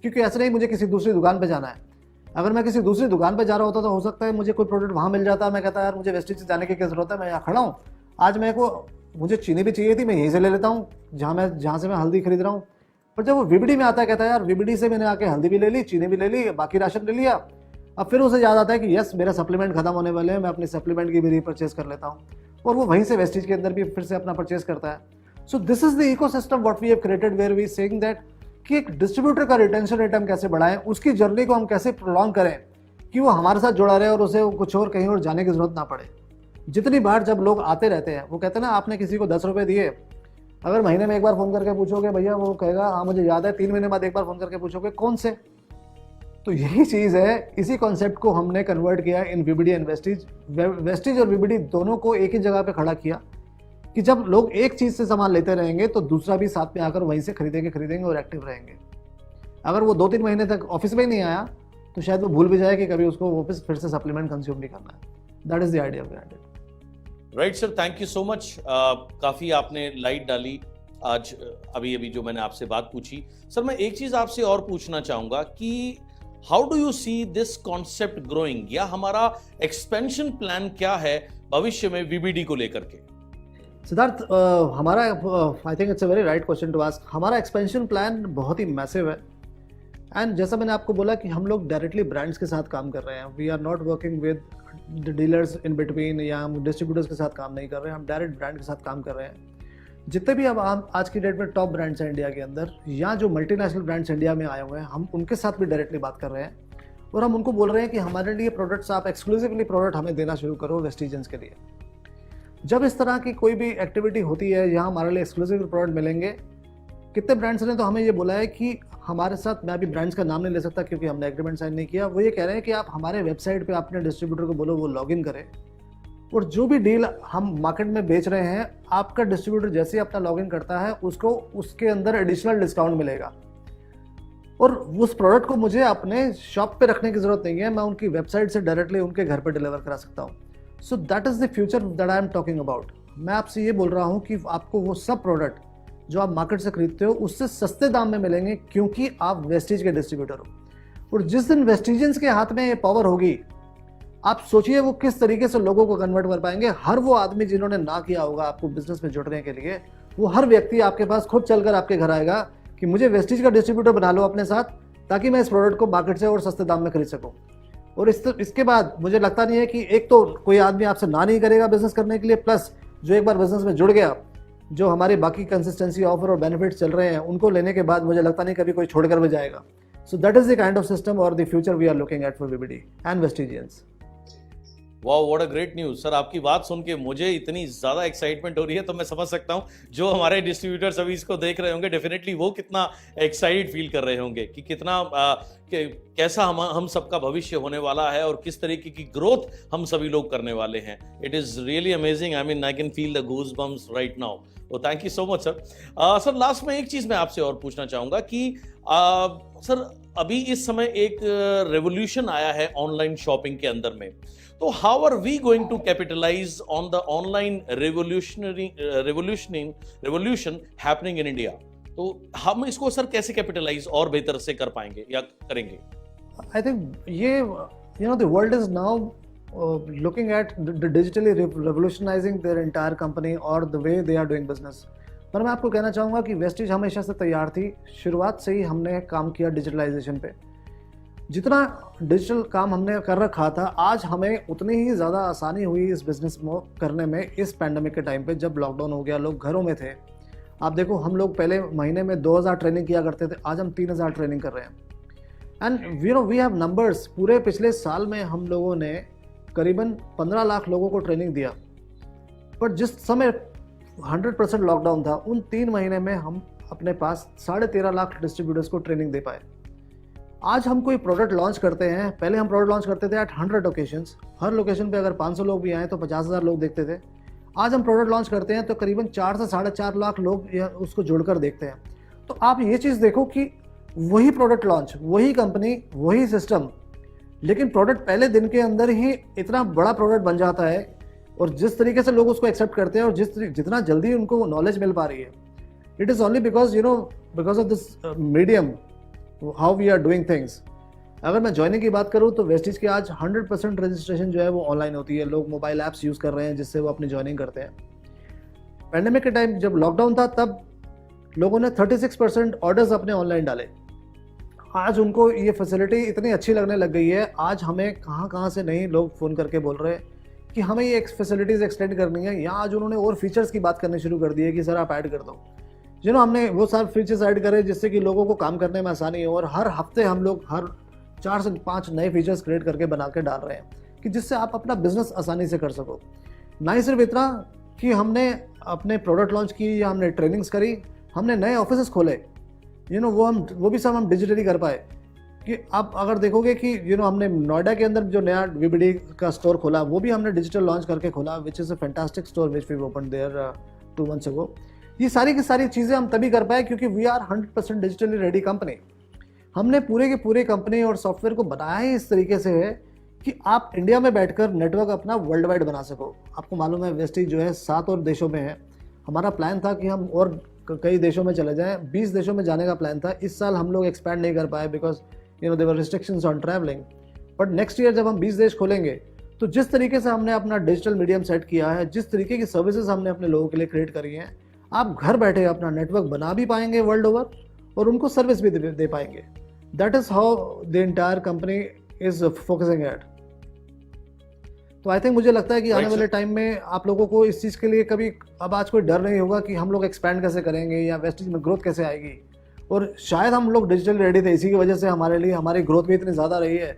क्योंकि ऐसा नहीं मुझे किसी दूसरी दुकान पे जाना है। अगर मैं किसी दूसरी दुकान पे जा रहा होता तो हो सकता है मुझे कोई प्रोडक्ट वहाँ मिल जाता, मैं कहता यार मुझे वेस्टीज से जाने की क्या ज़रूरत है, मैं यहाँ खड़ा हूँ, आज मेरे को मुझे चीनी भी चाहिए थी, मैं यहीं से ले लेता हूँ जहाँ से मैं हल्दी खरीद रहा हूँ। पर जब वो वीबीडी में आता है कहता है यार वीबीडी से मैंने आके हल्दी भी ले ली, चीनी भी ले ली, बाकी राशन ले लिया, अब फिर उसे याद आता है कि यस मेरा सप्लीमेंट खत्म होने वाले हैं, मैं अपनी सप्लीमेंट की भी रीपरचेज कर लेता हूँ, और वो वहीं से वेस्टीज के अंदर भी फिर से अपना परचेज करता है। So this is the ecosystem what we have created where we saying that कि एक डिस्ट्रीब्यूटर का रिटेंशन रेट हम कैसे बढ़ाएं, उसकी जर्नी को हम कैसे प्रोलॉन्ग करें कि वो हमारे साथ जुड़ा रहे और उसे कुछ और कहीं और जाने की जरूरत ना पड़े। जितनी बार जब लोग आते रहते हैं, वो कहते हैं ना आपने किसी को 10 रुपए दिए, अगर महीने में एक बार फोन करके पूछोगे भैया, वो कहेगा हाँ मुझे याद है, 3 महीने बाद एक बार फोन करके पूछोगे कौन से। तो यही चीज़ है, इसी कॉन्सेप्ट को हमने कन्वर्ट किया इन वीबीडी एंड वेस्टीज। वेस्टीज और वीबीडी दोनों को एक ही जगह पे खड़ा किया कि जब लोग एक चीज़ से सामान लेते रहेंगे तो दूसरा भी साथ में आकर वहीं से खरीदेंगे और एक्टिव रहेंगे। अगर वो 2-3 महीने तक ऑफिस में ही नहीं आया तो शायद वो भूल भी जाए कि कभी उसको वापस फिर से सप्लीमेंट कंज्यूम भी करना है। That is the idea behind it. Right sir, thank you so much. काफ़ी आपने लाइट डाली आज अभी जो मैंने आपसे बात पूछी। सर मैं एक चीज़ आपसे और पूछना चाहूँगा कि how do you see this concept growing, या हमारा एक्सपेंशन प्लान क्या है भविष्य में वीबीडी को लेकर के? सिद्धार्थ, हमारा I think it's a very right question to ask. हमारा एक्सपेंशन प्लान बहुत ही मैसिव है, एंड जैसा मैंने आपको बोला कि हम लोग डायरेक्टली ब्रांड्स के साथ काम कर रहे हैं। We are not working with the dealers in between, या हम डिस्ट्रीब्यूटर्स के साथ काम नहीं कर रहे हैं, हम डायरेक्ट ब्रांड के साथ काम कर रहे हैं। जितने भी अब आज की डेट में टॉप ब्रांड्स हैं इंडिया के अंदर, या जो मल्टीनेशनल ब्रांड्स इंडिया में आए हुए हैं, हम उनके साथ भी डायरेक्टली बात कर रहे हैं और हम उनको बोल रहे हैं कि हमारे लिए प्रोडक्ट्स, आप एक्सक्लूसिवली प्रोडक्ट हमें देना शुरू करो वेस्टीजेंस के लिए। जब इस तरह की कोई भी एक्टिविटी होती है यहाँ हमारे लिए एक्सक्लूसिव प्रोडक्ट मिलेंगे, कितने ब्रांड्स ने तो हमें ये बोला है कि हमारे साथ, मैं अभी ब्रांड्स का नाम नहीं ले सकता क्योंकि हमने एग्रीमेंट साइन नहीं किया, वो ये कह रहे हैं कि आप हमारे वेबसाइट पे अपने डिस्ट्रीब्यूटर को बोलो वो लॉगिन करे, और जो भी डील हम मार्केट में बेच रहे हैं, आपका डिस्ट्रीब्यूटर जैसे ही अपना लॉगिन करता है उसको उसके अंदर एडिशनल डिस्काउंट मिलेगा, और उस प्रोडक्ट को मुझे अपने शॉप पे रखने की जरूरत नहीं है, मैं उनकी वेबसाइट से डायरेक्टली उनके घर पे डिलीवर करा सकता हूँ। सो that is the future that I am talking about. मैं आपसे ये बोल रहा हूँ कि आपको वो सब प्रोडक्ट जो आप मार्केट से खरीदते हो उससे सस्ते दाम में मिलेंगे, क्योंकि आप वेस्टीज के डिस्ट्रीब्यूटर हो। और जिस दिन वेस्टीजियंस के हाथ में ये पावर होगी, आप सोचिए वो किस तरीके से लोगों को कन्वर्ट कर पाएंगे। हर वो आदमी जिन्होंने ना किया होगा आपको बिजनेस में जुड़ने के लिए, वो हर व्यक्ति आपके पास खुद चलकर आपके घर आएगा कि मुझे वेस्टीज का डिस्ट्रीब्यूटर बना लो अपने साथ, ताकि मैं इस प्रोडक्ट को मार्केट से और सस्ते दाम में खरीद सकूं। और इसके बाद मुझे लगता नहीं है कि एक तो कोई आदमी आपसे ना नहीं करेगा बिजनेस करने के लिए, प्लस जो एक बार बिजनेस में जुड़ गया, जो हमारे बाकी कंसिस्टेंसी ऑफर और बेनिफिट्स चल रहे हैं उनको लेने के बाद मुझे लगता नहीं कभी कोई छोड़कर भी जाएगा। So that is the kind of system और the future we are looking at for VBD and Vestigians. Wow, what a great news sir. आपकी बात सुन के मुझे इतनी ज़्यादा एक्साइटमेंट हो रही है, तो मैं समझ सकता हूँ जो हमारे डिस्ट्रीब्यूटर्स अभी इसको देख रहे होंगे, डेफिनेटली वो कितना एक्साइटेड फील कर रहे होंगे कि कितना कैसा हम सबका भविष्य होने वाला है और किस तरीके की ग्रोथ हम सभी लोग करने वाले हैं। It is really amazing. I mean I can feel the goose bumps right now. तो thank you so much sir. Sir last में एक चीज़ मैं आपसे और पूछना चाहूँगा कि सर अभी इस समय एक रेवोल्यूशन आया है ऑनलाइन शॉपिंग के अंदर में, तो how are we going to capitalize on the online revolution happening in India? तो हम इसको सर कैसे कैपिटलाइज और बेहतर से कर पाएंगे या करेंगे? आई थिंक ये the world is now looking at digitally revolutionizing their entire company or the way they are doing business। पर मैं आपको कहना चाहूँगा कि वेस्टीज हमेशा से तैयार थी, शुरुआत से ही हमने काम किया डिजिटलाइजेशन पे। जितना डिजिटल काम हमने कर रखा था, आज हमें उतनी ही ज़्यादा आसानी हुई इस बिज़नेस को करने में इस पैंडमिक के टाइम पे, जब लॉकडाउन हो गया, लोग घरों में थे। आप देखो, हम लोग पहले महीने में 2000 ट्रेनिंग किया करते थे, आज हम 3000 ट्रेनिंग कर रहे हैं। And we have numbers. पूरे पिछले साल में हम लोगों ने करीबन 15 लाख लोगों को ट्रेनिंग दिया, पर जिस समय 100% लॉकडाउन था, उन 3 महीने में हम अपने पास 13.5 लाख डिस्ट्रीब्यूटर्स को ट्रेनिंग दे पाए। आज हम कोई प्रोडक्ट लॉन्च करते हैं, पहले हम प्रोडक्ट लॉन्च करते थे एट 100 ओकेशंस, हर लोकेशन पे अगर 500 लोग भी आए तो 50,000 लोग देखते थे। आज हम प्रोडक्ट लॉन्च करते हैं तो करीबन 4 से 4.5 लाख लोग उसको जुड़कर देखते हैं। तो आप ये चीज़ देखो कि वही प्रोडक्ट लॉन्च, वही कंपनी, वही सिस्टम, लेकिन प्रोडक्ट पहले दिन के अंदर ही इतना बड़ा प्रोडक्ट बन जाता है, और जिस तरीके से लोग उसको एक्सेप्ट करते हैं और जितना जल्दी उनको नॉलेज मिल पा रही है, it is only because because of this medium how we are doing things. अगर मैं ज्वाइनिंग की बात करूँ तो वेस्टीज की आज 100% रजिस्ट्रेशन जो है वो ऑनलाइन होती है। लोग मोबाइल ऐप्स यूज़ कर रहे हैं जिससे वो अपनी ज्वाइनिंग करते हैं। पैंडेमिक के टाइम जब लॉकडाउन था तब लोगों ने 36% ऑर्डर्स अपने ऑनलाइन डाले। आज उनको ये फैसिलिटी इतनी अच्छी लगने लग गई है, आज हमें कहाँ से नहीं लोग फ़ोन करके बोल रहे हैं कि हमें ये फैसिलिटीज़ एक्सटेंड करनी है। यहाँ आज उन्होंने और फीचर्स की बात करनी शुरू कर दी है कि सर आप ऐड कर दो। हमने वो सारे फीचर्स ऐड करे जिससे कि लोगों को काम करने में आसानी हो, और हर हफ्ते हम लोग हर 4 से 5 नए फीचर्स क्रिएट करके बना के डाल रहे हैं कि जिससे आप अपना बिजनेस आसानी से कर सको। ना ही सिर्फ इतना कि हमने अपने प्रोडक्ट लॉन्च की या हमने ट्रेनिंग्स करी, हमने नए ऑफिसेस खोले, वो भी सब हम डिजिटली कर पाए। कि आप अगर देखोगे कि हमने नोएडा के अंदर जो नया वीबीडी का स्टोर खोला वो भी हमने डिजिटल लॉन्च करके खोला, which is a fantastic store which we open there 2 months ago। ये सारी की सारी चीज़ें हम तभी कर पाए क्योंकि we are 100% digitally ready company. हमने पूरे के पूरे कंपनी और सॉफ्टवेयर को बनाया ही इस तरीके से है कि आप इंडिया में बैठकर नेटवर्क अपना वर्ल्ड वाइड बना सको। आपको मालूम है वेस्टीज जो है 7 और देशों में है। हमारा प्लान था कि हम और कई देशों में चले जाएं, 20 देशों में जाने का प्लान था। इस साल हम लोग एक्सपैंड नहीं कर पाए because there were restrictions on travelling. But next year जब हम 20 देश खोलेंगे तो जिस तरीके से हमने अपना डिजिटल मीडियम सेट किया है, जिस तरीके की सर्विसेज हमने अपने लोगों के लिए क्रिएट करी हैं, आप घर बैठे अपना नेटवर्क बना भी पाएंगे वर्ल्ड ओवर और उनको सर्विस भी दे पाएंगे। That is how the entire company is focusing at. तो आई थिंक मुझे लगता है कि आने वाले टाइम में आप लोगों को इस चीज़ के लिए कभी अब आज कोई डर नहीं होगा कि हम लोग एक्सपैंड कैसे करेंगे या वेस्टीज में ग्रोथ कैसे आएगी। और शायद हम लोग डिजिटल रेडी थे, इसी की वजह से हमारे लिए हमारी ग्रोथ भी इतनी ज़्यादा रही है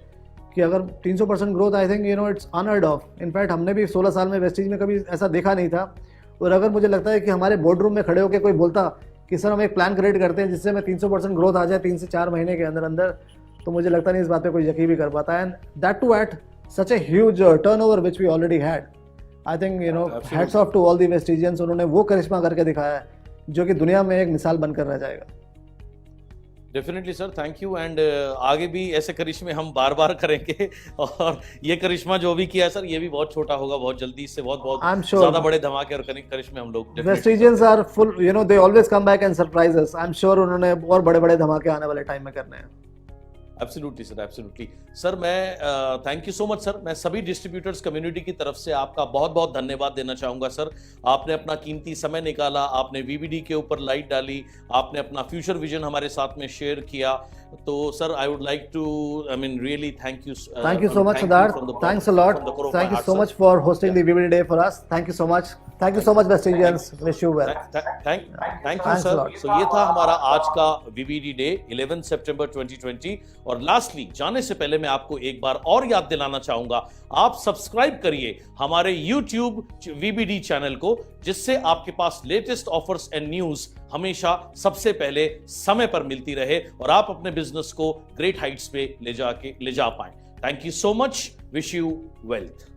कि अगर 300% growth I think it's unheard of. In fact हमने भी 16 साल में वेस्टीज में कभी ऐसा देखा नहीं था। और अगर मुझे लगता है कि हमारे बोर्ड रूम में खड़े होकर कोई बोलता कि सर हम एक प्लान क्रिएट करते हैं जिससे मैं 300% ग्रोथ आ जाए 3 से 4 महीने के अंदर अंदर, तो मुझे लगता नहीं इस बात पे कोई यकीन भी कर पाता है। And that too at such a huge turnover which we already had। I think hats off to all the Vestigians। उन्होंने वो करिश्मा करके दिखाया है जो कि दुनिया में एक मिसाल बनकर रह जाएगा। Definitely sir, thank you. And आगे भी ऐसे करिश्मे हम बार बार करेंगे और ये करिश्मा जो भी किया है सर ये भी बहुत छोटा होगा, बहुत जल्दी इससे बहुत ज्यादा बड़े धमाके और करिश्मे हम लोग। Vestigians are full, they always come back and surprise us। I'm sure उन्होंने और बड़े बड़े धमाके आने वाले टाइम में करने हैं। Absolutely sir, absolutely sir. मैं thank you so much sir. मैं सभी डिस्ट्रीब्यूटर्स कम्युनिटी की तरफ से आपका बहुत बहुत धन्यवाद देना चाहूँगा सर। आपने अपना कीमती समय निकाला, आपने वीबीडी के ऊपर लाइट डाली, आपने अपना फ्यूचर विजन हमारे साथ में शेयर किया। तो sir I would like to really thank you so much Siddharth. Thanks a lot. Thank you so much for hosting the VBD day for us. Thank you so much. Thank you so much Vestigians. Wish you well. Thank you sir. So ये था हमारा आज का VBD day 11 सितंबर 2020। और lastly जाने से पहले मैं आपको एक बार और याद दिलाना चाहूंगा, आप सब्सक्राइब करिए हमारे YouTube वीबीडी चैनल को, जिससे आपके पास लेटेस्ट ऑफर्स एंड न्यूज हमेशा सबसे पहले समय पर मिलती रहे और आप अपने बिजनेस को ग्रेट हाइट्स पे ले जा पाएं। Thank you so much. Wish you wealth.